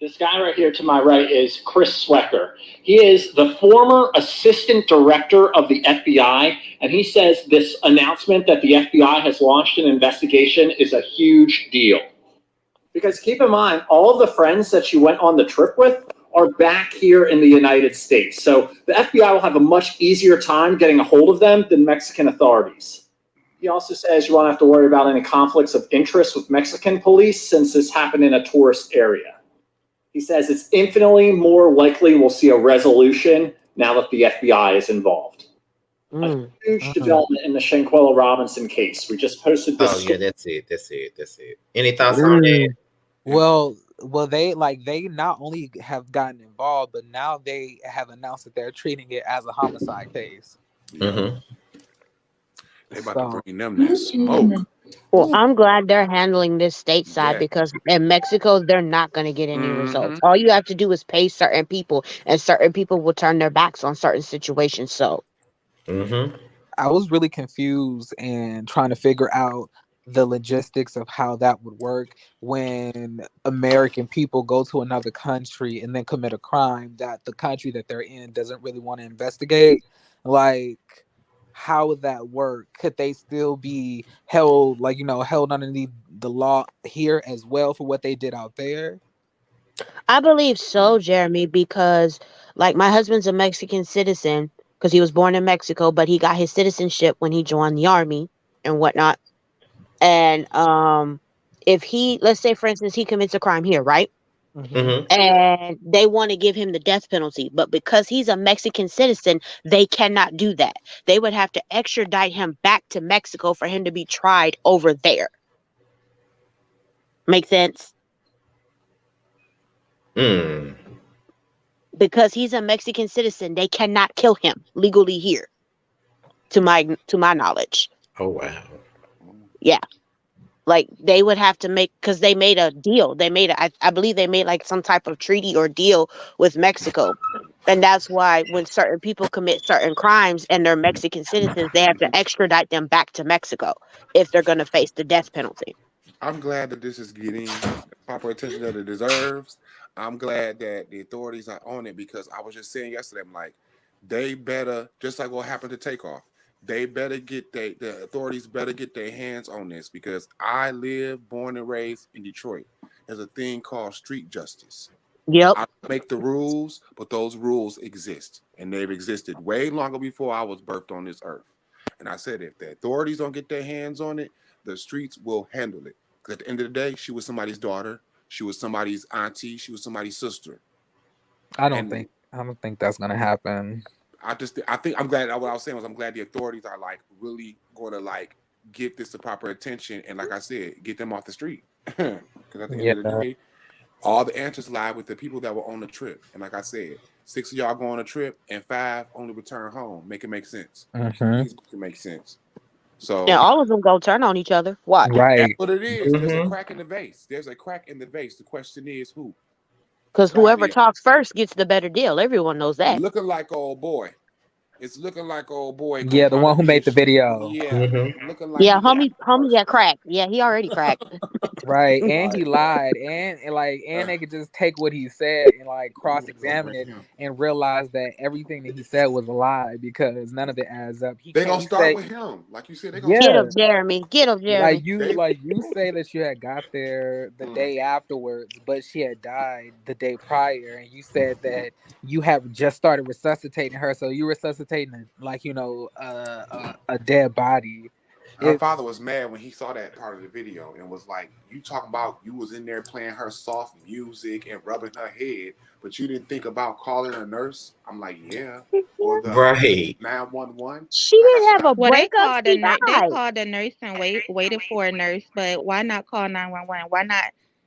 This guy right here to my right is Chris Swecker. He is the former assistant director of the FBI, and he says this announcement that the FBI has launched an investigation is a huge deal. Because keep in mind, all of the friends that you went on the trip with are back here in the United States. So the FBI will have a much easier time getting a hold of them than Mexican authorities. He also says you won't have to worry about any conflicts of interest with Mexican police since this happened in a tourist area. He says it's infinitely more likely we'll see a resolution now that the FBI is involved. A huge development in the Shanquella Robinson case. We just posted this. Oh yeah, that's it. Any thoughts on that? Well, they not only have gotten involved, but now they have announced that they're treating it as a homicide case. Mm-hmm. They about to So bring them that smoke. Well, I'm glad they're handling this stateside Yeah. because in Mexico, they're not going to get any Mm-hmm. results. All you have to do is pay certain people, and certain people will turn their backs on certain situations. So, Mm-hmm. I was really confused and trying to figure out the logistics of how that would work when American people go to another country and then commit a crime that the country that they're in doesn't really want to investigate. Like, how would that work? Could they still be held, like, held underneath the law here as well for what they did out there? I believe so, Jeremy, because like my husband's a Mexican citizen because he was born in Mexico, but he got his citizenship when he joined the army and whatnot. And if he, let's say, for instance, he commits a crime here, right? Hmm. Mm-hmm. And they want to give him the death penalty, but because he's a Mexican citizen, they cannot do that. They would have to extradite him back to Mexico for him to be tried over there. Make sense? Mm. Because he's a Mexican citizen, they cannot kill him legally here, to my knowledge. Oh wow. Yeah. Like they would have to make because they made a deal. I believe they made like some type of treaty or deal with Mexico. And that's why when certain people commit certain crimes and they're Mexican citizens, they have to extradite them back to Mexico if they're going to face the death penalty. I'm glad that this is getting the proper attention that it deserves. I'm glad that the authorities are on it because I was just saying yesterday, I'm like, they better, just like what happened to Takeoff, they better the authorities better get their hands on this because I live, born and raised in Detroit. There's a thing called street justice. Yep. I don't make the rules, but those rules exist. And they've existed way longer before I was birthed on this earth. And I said, if the authorities don't get their hands on it, the streets will handle it. Because at the end of the day, she was somebody's daughter. She was somebody's auntie. She was somebody's sister. And I don't think that's gonna happen. I think I'm glad what I was saying was I'm glad the authorities are like really going to like give this the proper attention and like I said, get them off the street. Because at the end Yeah. of the day, all the answers lie with the people that were on the trip. And like I said, 6 of y'all go on a trip and 5 only return home. Make it make sense. Hmm. Please make it make sense. And So all of them go turn on each other. Watch. that's Right. what it is. There's a Mm-hmm. crack in the vase. There's a crack in the vase. The question is who? Because It's got to whoever be talks first gets the better deal. Everyone knows that. looking like old boy. It's looking like old boy gonna Yeah, the one who probably made get the video. yeah, Mm-hmm. looking like Yeah, he got homie, the homie first got one. cracked. Yeah, he already cracked. Right. And All he right. lied. And they could just take what he said and like cross Gonna examine break it him. and realize that everything that he said was a lie because none of it adds up. He They can't gonna you start say with him. Like you said, they gonna Get start yeah. him, Jeremy. Get him, Like Jeremy. you they like you say that you had got there the mm, day afterwards, but she had died the day prior, and you said that you have just started resuscitating her, so you resuscitating a dead body. her It's father was mad when he saw that part of the video and was like, you talking about you was in there playing her soft music and rubbing her head, but you didn't think about calling a nurse. I'm like, yeah. Or the Right. 911. She Like I didn't said, have a Well, breakup. She they died. called the nurse and waited for a nurse, but why not call 911? Why not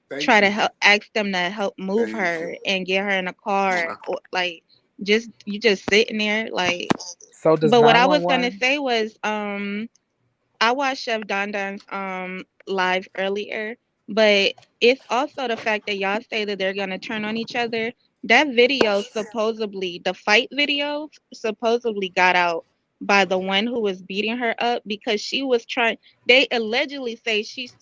thank try to you. help ask them to help move Thank her you. and get her in a Come on car now. or like just you just sitting there like. so does But what nine I one was gonna one. say was I watched Chef Don Don's live earlier, but it's also the fact that y'all say that they're gonna turn on each other. That video supposedly, the fight video supposedly got out by the one who was beating her up because she was trying. They allegedly say she's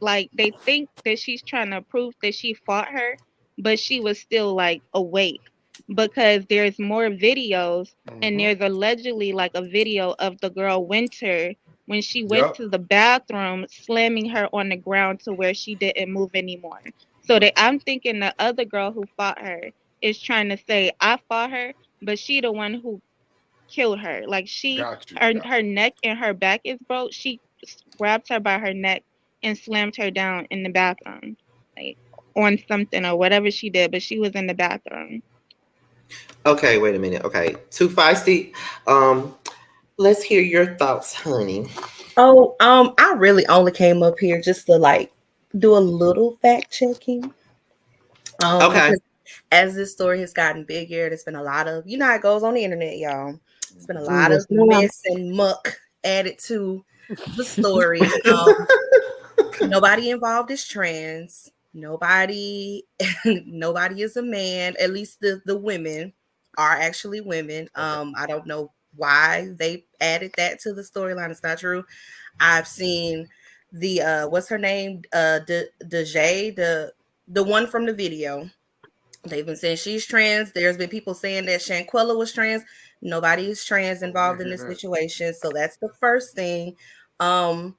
like they think that she's trying to prove that she fought her, but she was still like awake because there's more videos and Mm-hmm. there's allegedly like a video of the girl Winter when she went Yep. to the bathroom, slamming her on the ground to where she didn't move anymore. So that I'm thinking the other girl who fought her is trying to say I fought her, but she the one who killed her. Like Got you. her neck and her back is broke. She grabbed her by her neck and slammed her down in the bathroom, like on something or whatever she did. But she was in the bathroom. Okay, wait a minute. Okay. Too feisty. Um, let's hear your thoughts, honey. Oh, I really only came up here just to like do a little fact checking. Okay. Because as this story has gotten bigger, there's been a lot of, you know how it goes on the internet, y'all. It's been a lot Yes, of ma'am. mess and muck added to the story. Nobody involved is trans. Nobody, nobody is a man. At least the women are actually women. Okay. I don't know why they added that to the storyline. It's not true. I've seen the what's her name? Dejay, the one from the video. They've been saying she's trans. There's been people saying that Shanquella was trans. Nobody is trans Oh, I involved didn't in hear this that. situation. So that's the first thing. Um,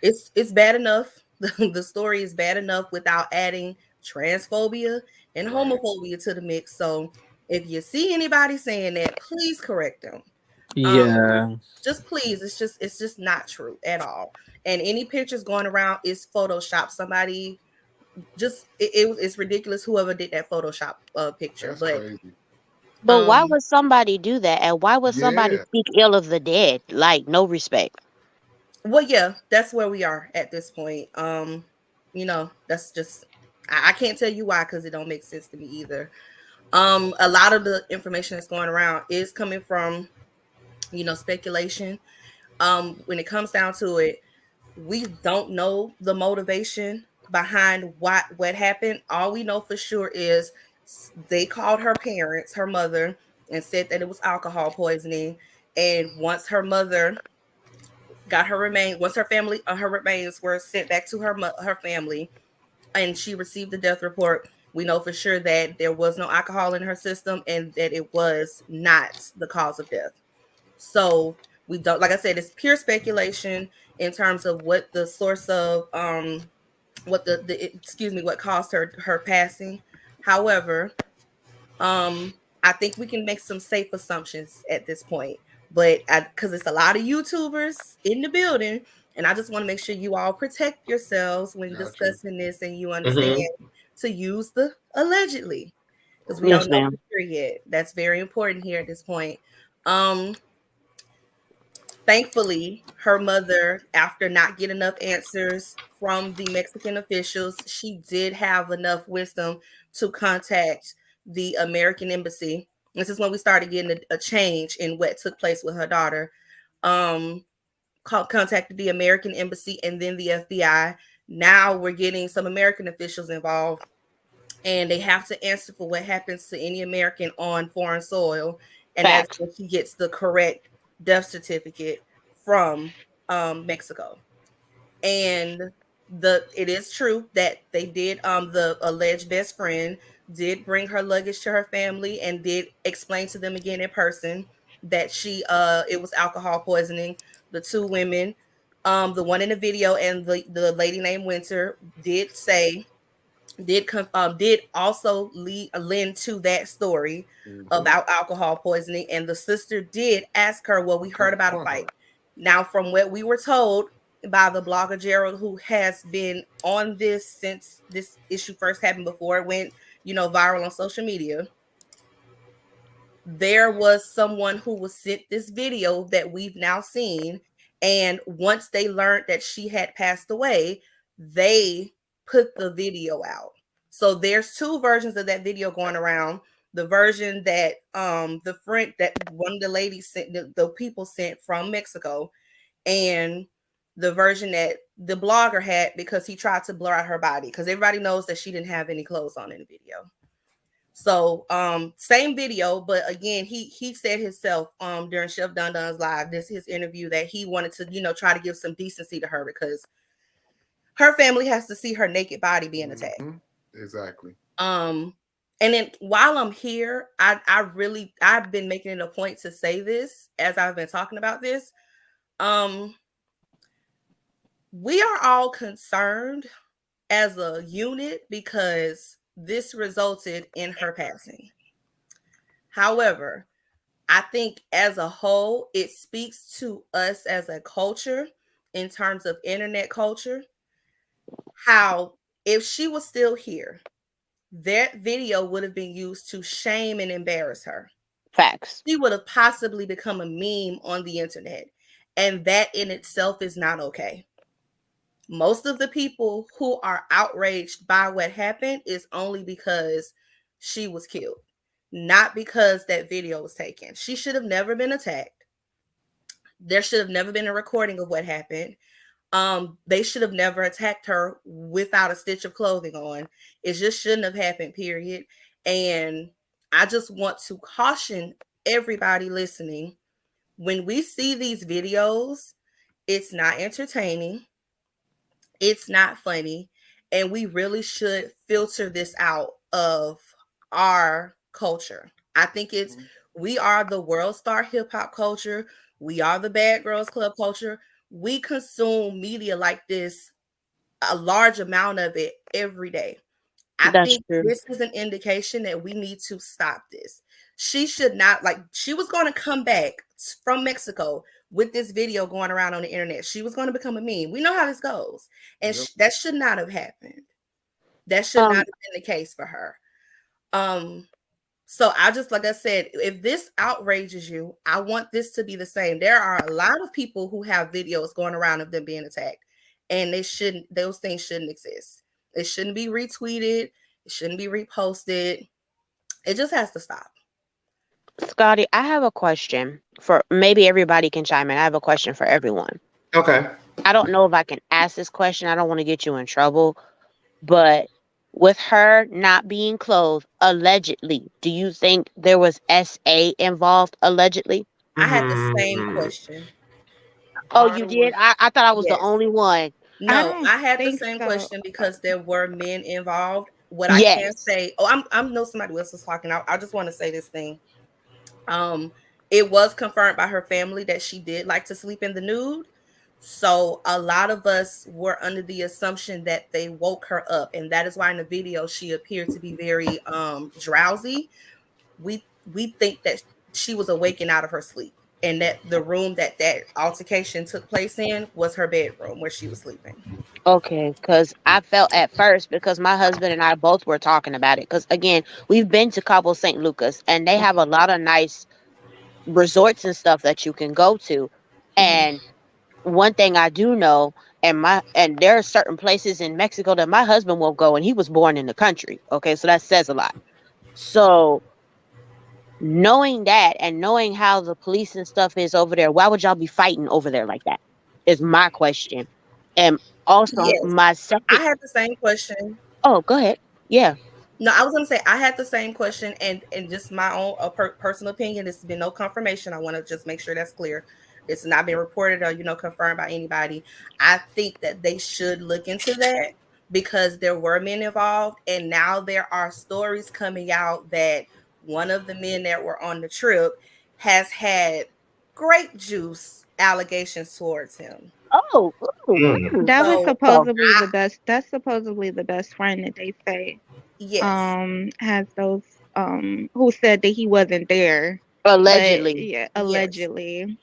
it's bad enough. The story is bad enough without adding transphobia and Right. homophobia to the mix. So if you see anybody saying that, please correct them. Um, Yeah. just please, it's just not true at all. And any pictures going around is Photoshop. Somebody just it's ridiculous whoever did that Photoshop picture. That's But crazy. But why um would somebody do that? And why would somebody Yeah. speak ill of the dead? Like, no respect. well yeah, that's where we are at this point. That's just I can't tell you why because it don't make sense to me either. A lot of the information that's going around is coming from speculation. When it comes down to it, we don't know the motivation behind what happened. All we know for sure is they called her parents, her mother, and said that it was alcohol poisoning. And once her mother got her remains, once her remains were sent back to her family, and she received the death report, we know for sure that there was no alcohol in her system and that it was not the cause of death. So we don't, like I said, it's pure speculation in terms of what the source of what what caused her passing. However, I think we can make some safe assumptions at this point. But because it's a lot of YouTubers in the building, and I just want to make sure you all protect yourselves when Got you. discussing this, and you understand Mm-hmm. to use the allegedly because we Yes, don't know ma'am. for sure yet. That's very important here at this point. Um, Thankfully, her mother, after not getting enough answers from the Mexican officials, she did have enough wisdom to contact the American embassy. This is when we started getting a change in what took place with her daughter. Um, Contacted the American embassy and then the FBI. Now we're getting some American officials involved, and they have to answer for what happens to any American on foreign soil. And that's Facts. when she gets the correct death certificate from Mexico. And it is true that they did the alleged best friend did bring her luggage to her family and did explain to them again in person that she it was alcohol poisoning. The two women, the one in the video and the lady named Winter, did also lend to that story Mm-hmm. about alcohol poisoning, and the sister did ask her, well, we heard about a Confront fight. her. Now from what we were told by the blogger Gerald, who has been on this since this issue first happened, before it went viral on social media, there was someone who was sent this video that we've now seen. And once they learned that she had passed away, they put the video out. So there's two versions of that video going around. The version that the friend that one of the ladies sent, the people sent from Mexico, and the version that the blogger had because he tried to blur out her body because everybody knows that she didn't have any clothes on in the video. So same video, but again, he said himself during Chef Don Don's live, this his interview, that he wanted to, try to give some decency to her because her family has to see her naked body being attacked. Mm-hmm. Exactly. Um and then while I'm here, I've been making it a point to say this as I've been talking about this. Um we are all concerned as a unit because this resulted in her passing. However, I think as a whole, it speaks to us as a culture in terms of internet culture. How, if she was still here, that video would have been used to shame and embarrass her. Facts. She would have possibly become a meme on the internet. And that in itself is not okay. Most of the people who are outraged by what happened is only because she was killed, not because that video was taken. She should have never been attacked. There should have never been a recording of what happened. They should have never attacked her without a stitch of clothing on. It just shouldn't have happened, period. And I just want to caution everybody listening, when we see these videos, it's not entertaining, it's not funny, and we really should filter this out of our culture. I think it's, we are the world star hip hop culture, we are the bad girls club culture. We consume media like this, a large amount of it every day. I That's think true. this is an indication that we need to stop this. She should not, like, she was going to come back from Mexico with this video going around on the internet. She was going to become a meme. We know how this goes. And Yep. that should not have happened. That should not Um, have been the case for her. So I just, like I said, if this outrages you, I want this to be the same. There are a lot of people who have videos going around of them being attacked, and those things shouldn't exist. It shouldn't be retweeted. It shouldn't be reposted. It just has to stop. Scotty, I have a question for, maybe everybody can chime in. I have a question for everyone. Okay. I don't know if I can ask this question. I don't want to get you in trouble, but with her not being clothed, allegedly, do you think there was SA involved allegedly? I had the same Mm, question. Oh, you I did? was I thought I was the Yes. only one. I No, don't I had the think same so. question because there were men involved. What I can Yes. say, oh, I'm know somebody else is talking. I just want to say this thing. Um, it was confirmed by her family that she did like to sleep in the nude. So a lot of us were under the assumption that they woke her up, and that is why in the video she appeared to be very drowsy. We think that she was awakened out of her sleep, and that the room that that altercation took place in was her bedroom where she was sleeping. Okay, because I felt at first, because my husband and I both were talking about it. Because again, we've been to Cabo St. Lucas, and they have a lot of nice resorts and stuff that you can go to. Mhm. And one thing I do know, and there are certain places in Mexico that my husband won't go, and he was born in the country. Okay, so that says a lot. So knowing that, and knowing how the police and stuff is over there, why would y'all be fighting over there like that? Is my question. And also Yes, my I second. had the same question. Oh, go ahead. Yeah. No, I was gonna say I had the same question, and just my own personal opinion. This has been no confirmation. I want to just make sure that's clear. It's not been reported or confirmed by anybody. I think that they should look into that because there were men involved, and now there are stories coming out that one of the men that were on the trip has had grape juice allegations towards him. Oh, ooh, mm. ooh. That was So Oh, supposedly I the best. That's supposedly the best friend that they say yes, has those who said that he wasn't there, but allegedly. yeah, yes. allegedly.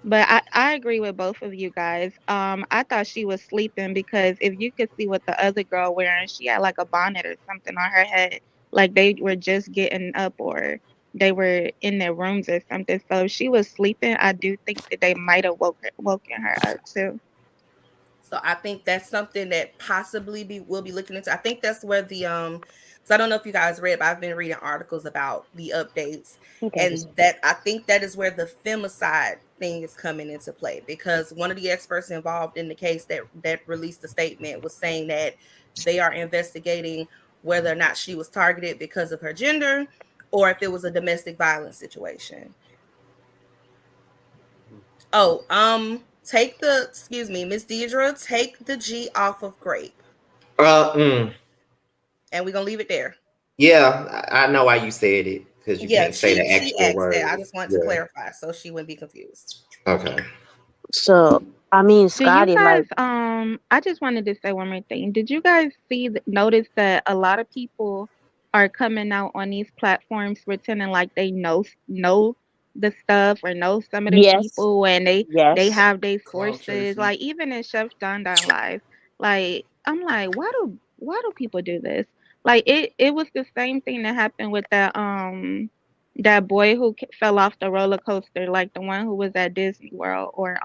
But I agree with both of you guys. I thought she was sleeping because if you could see what the other girl wearing, she had like a bonnet or something on her head, like they were just getting up or they were in their rooms or something. So if she was sleeping, I do think that they might have woken her up too. So I think that's something that possibly we'll be looking into. I think that's where the so I don't know if you guys read, but I've been reading articles about the updates, Okay. and that I think that is where the femicide thing is coming into play, because one of the experts involved in the case that released the statement was saying that they are investigating whether or not she was targeted because of her gender or if it was a domestic violence situation. Oh, take the, excuse me, Miss Deidre, take the G off of grape. Mm. And we're gonna leave it there. Yeah, I know why you said it because you Yeah, can't say she the she actual asked that. word. I just wanted to Yeah. clarify so she wouldn't be confused. Okay. So, I mean, Do you Scotty, like, guys I just wanted to say one more thing. Did you guys notice that a lot of people are coming out on these platforms pretending like they know the stuff or know some of the yes, people and they yes. have their Cloud sources, chasing. like even in Chef Don Don Live. Like I'm like, why do people do this? Like it was the same thing that happened with that boy who fell off the roller coaster, like the one who was at Disney World, or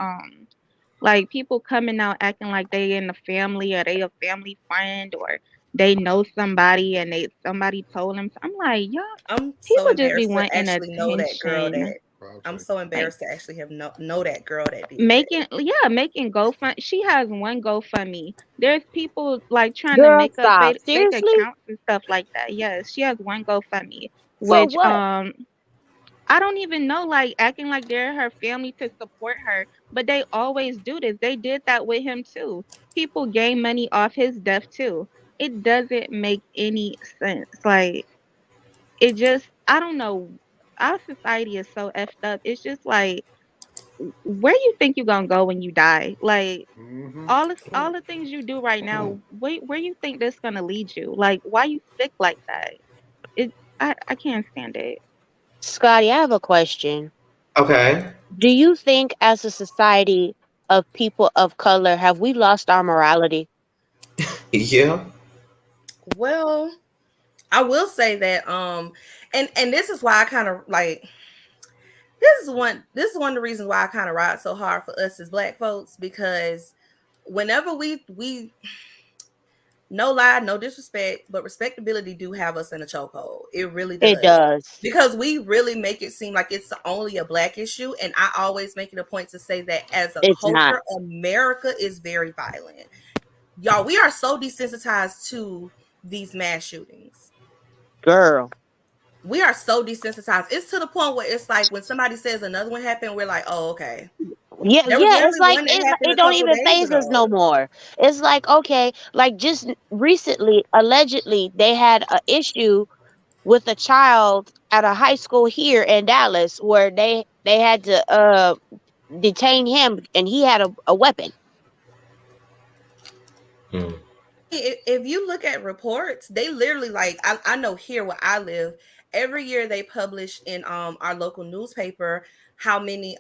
like people coming out acting like they in the family or they a family friend or they know somebody and somebody told them. I'm like, y'all, I'm so people just be embarrassed to wanting actually know that girl that attention. I'm so embarrassed to actually have know that girl that did making GoFund. She has one GoFundMe. There's people like trying to Girl, make up stop. fake Seriously? accounts and stuff like that. Yes, she has one GoFundMe, For which what? I don't even know, like acting like they're her family to support her, but they always do this. They did that with him too. People gain money off his death too. It doesn't make any sense. Like it just, I don't know. Our society is so effed up. It's just like, where you think you're gonna go when you die? Like all the things you do right now, where you think this gonna lead you? Like why you sick like that? It I can't stand it. Scotty, I have a question. Okay. Do you think, as a society of people of color, have we lost our morality? Yeah. Well, I will say that and this is why I kind of like this is one of the reasons why I kind of ride so hard for us as black folks, because whenever we no lie, no disrespect, but respectability do have us in a chokehold. It really It does. does. Because we really make it seem like it's only a black issue. And I always make it a point to say that as a It's not. culture, America is very violent. Y'all, we are so desensitized to these mass shootings. Girl. We are so desensitized. It's to the point where it's like when somebody says another one happened, we're like, oh, okay. Yeah, There was yeah, it's literally like one that happened it a don't couple even days phase us ago. no more. It's like, okay, like just recently, allegedly, they had a issue with a child at a high school here in Dallas where they had to detain him and he had a weapon. Hmm. If you look at reports, they literally like I know here where I live, every year they publish in our local newspaper how many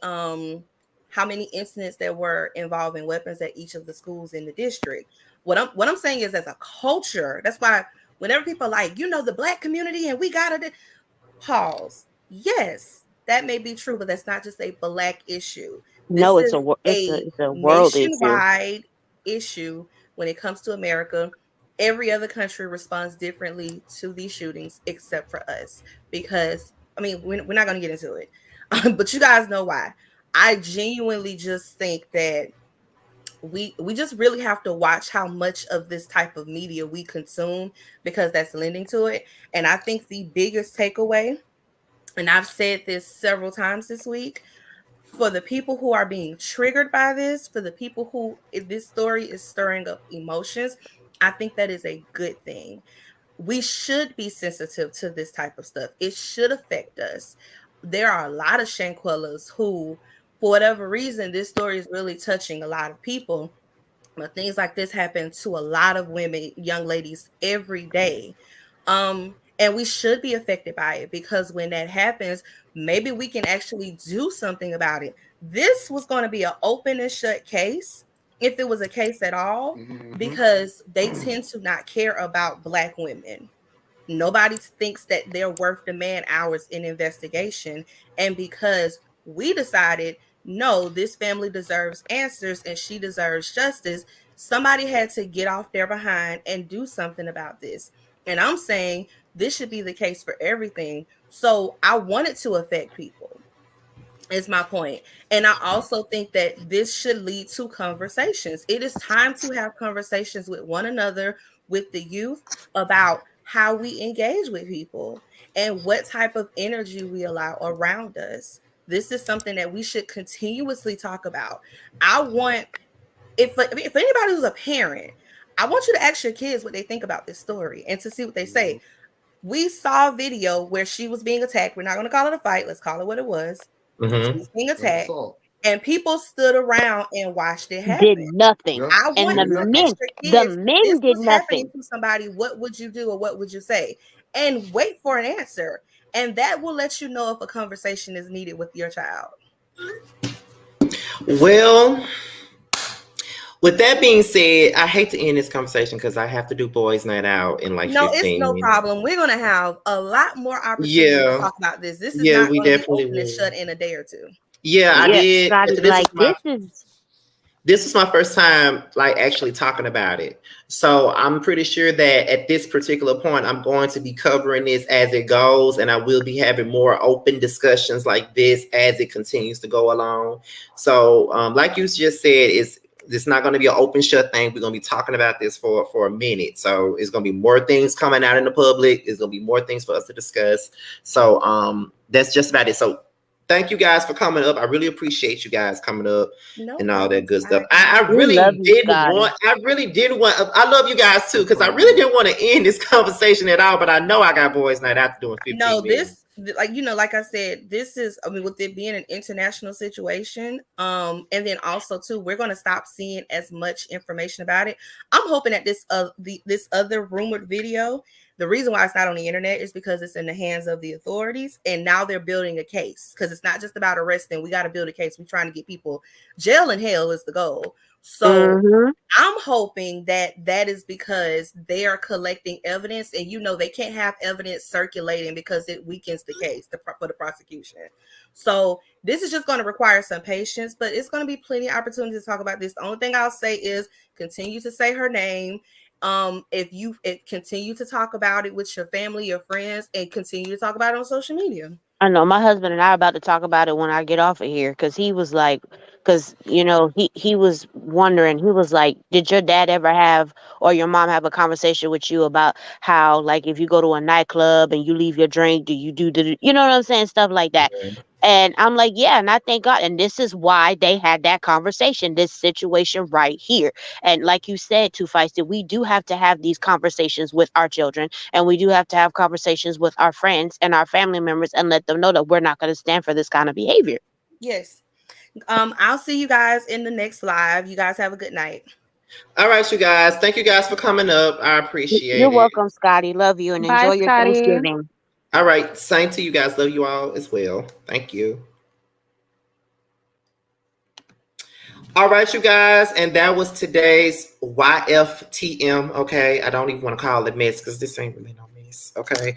incidents there were involving weapons at each of the schools in the district. What I'm saying is, as a culture, that's why whenever people are like, the black community and we gotta pause. Yes, that may be true, but that's not just a black issue. No, This it's is a it's a world issue. nationwide issue when it comes to America. Every other country responds differently to these shootings except for us. Because, I mean, we're not going to get into it, but you guys know why. I genuinely just think that we just really have to watch how much of this type of media we consume, because that's lending to it. And I think the biggest takeaway, and I've said this several times this week, for the people who are being triggered by this, for the people who this story is stirring up emotions, I think that is a good thing. We should be sensitive to this type of stuff. It should affect us. There are a lot of Shanquellas who, for whatever reason, this story is really touching a lot of people. But things like this happen to a lot of women, young ladies, every day. And we should be affected by it, because when that happens, maybe we can actually do something about it. This was going to be an open and shut case, if it was a case at all, because they tend to not care about black women. Nobody thinks that they're worth the man hours in investigation. And because we decided, no, this family deserves answers and she deserves justice, somebody had to get off their behind and do something about this. And I'm saying this should be the case for everything. So I want it to affect people, is my point. And I also think that this should lead to conversations. It is time to have conversations with one another, with the youth, about how we engage with people and what type of energy we allow around us. This is something that we should continuously talk about. I want, if anybody who's a parent, I want you to ask your kids what they think about this story and to see what they say. We saw a video where she was being attacked. We're not going to call it a fight. Let's call it what it was. She Mm-hmm. was being attacked, and people stood around and watched it Did happen. nothing. I And want you to ask your the kids, if this men did was happening nothing. to somebody, what would you do or what would you say? And wait for an answer. And that will let you know if a conversation is needed with your child. Well, with that being said, I hate to end this conversation because I have to do boys' night out in like No, 15 it's no minutes. problem. We're going to have a lot more opportunity to Yeah. talk about this. This is Yeah, not we going to be definitely open and will. shut in a day or two. Yeah, I Yeah, did. Scotty, This like is my this is my first time like actually talking about it. So I'm pretty sure that at this particular point, I'm going to be covering this as it goes, and I will be having more open discussions like this as it continues to go along. So like you just said, it's not going to be an open shut thing. We're going to be talking about this for a minute. So it's going to be more things coming out in the public. There's going to be more things for us to discuss. So that's just about it. So thank you guys for coming up. I really appreciate you guys coming up and all that good stuff. I We really love you, didn't Scotty. want, I love you guys too, because I really didn't want to end this conversation at all, but I know I got boys night after doing 15 No, minutes. like I said, this is, I mean, with it being an international situation, and then also too, we're going to stop seeing as much information about it. I'm hoping that this other rumored video, the reason why it's not on the internet is because it's in the hands of the authorities, and now they're building a case, because it's not just about arresting. We got to build a case. We're trying to get people. Jail and hell is the goal. So I'm hoping that is because they are collecting evidence, and they can't have evidence circulating because it weakens the case for the prosecution. So this is just going to require some patience, but it's going to be plenty of opportunities to talk about this. The only thing I'll say is continue to say her name. If continue to talk about it with your family, your friends, and continue to talk about it on social media. I know my husband and I are about to talk about it when I get off of here, because he was like, because he was wondering, he was like, did your dad ever have or your mom have a conversation with you about how, like, if you go to a nightclub and you leave your drink, do you do the, you know what I'm saying, stuff like that. And I'm like, yeah, and I thank God. And this is why they had that conversation, this situation right here. And like you said, Two Feisty, we do have to have these conversations with our children, and we do have to have conversations with our friends and our family members and let them know that we're not going to stand for this kind of behavior. Yes. I'll see you guys in the next live. You guys have a good night. All right, you guys. Thank you guys for coming up. I appreciate You're it. welcome, Scotty. Love you, and Bye, enjoy your Scotty. Thanksgiving. All right. Same to you guys. Love you all as well. Thank you. All right, you guys. And that was today's YFTM. Okay. I don't even want to call it mess because this ain't really no mess. Okay.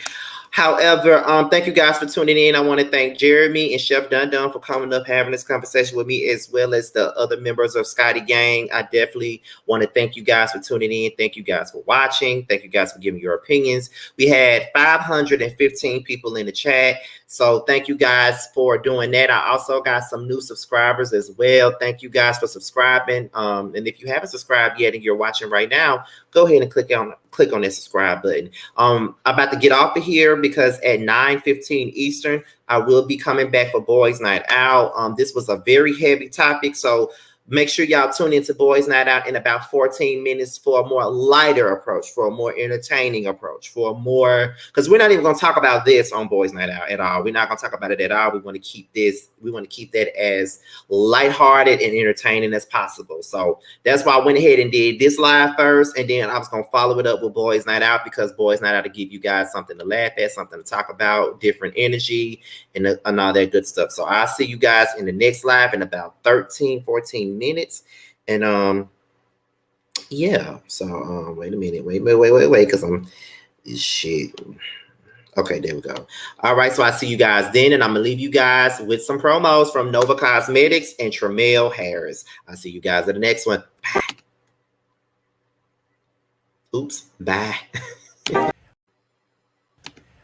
However, thank you guys for tuning in. I want to thank Jeremy and Chef Dun Dun for coming up, having this conversation with me, as well as the other members of Scotty Gang. I definitely want to thank you guys for tuning in. Thank you guys for watching. Thank you guys for giving your opinions. We had 515 people in the chat. So thank you guys for doing that. I also got some new subscribers as well. Thank you guys for subscribing. And if you haven't subscribed yet and you're watching right now, go ahead and click on that subscribe button. I'm about to get off of here because at 9:15 Eastern, I will be coming back for Boys Night Out. This was a very heavy topic, so make sure y'all tune into Boys Night Out in about 14 minutes for a more lighter approach, for a more entertaining approach, for a more, because we're not even going to talk about this on Boys Night Out at all. We're not going to talk about it at all. We want to keep that as lighthearted and entertaining as possible. So that's why I went ahead and did this live first, and then I was going to follow it up with Boys Night Out, because Boys Night Out to give you guys something to laugh at, something to talk about, different energy, and all that good stuff. So I'll see you guys in the next live in about 14 minutes. And yeah, so wait a minute, wait, because I'm shit. Okay, there we go. All right, so I see you guys then, and I'm gonna leave you guys with some promos from Nova Cosmetics and Tramel Harris. I'll see you guys at the next one. Bye. Oops, bye.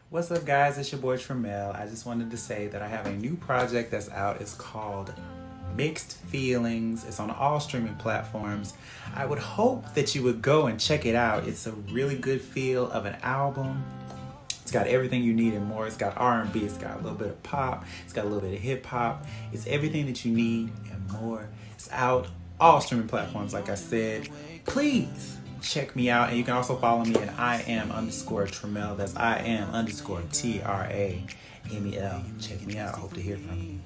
What's up, guys? It's your boy Tramel. I just wanted to say that I have a new project that's out. It's called Mixed Feelings. It's on all streaming platforms. I would hope that you would go and check it out. It's a really good feel of an album. It's got everything you need and more. It's got R&B, it's got a little bit of pop, it's got a little bit of hip hop. It's everything that you need and more. It's out all streaming platforms, like I said. Please check me out, and you can also follow me at IAM_Tramel. That's IAM_TRAMEL. Check me out. I hope to hear from you.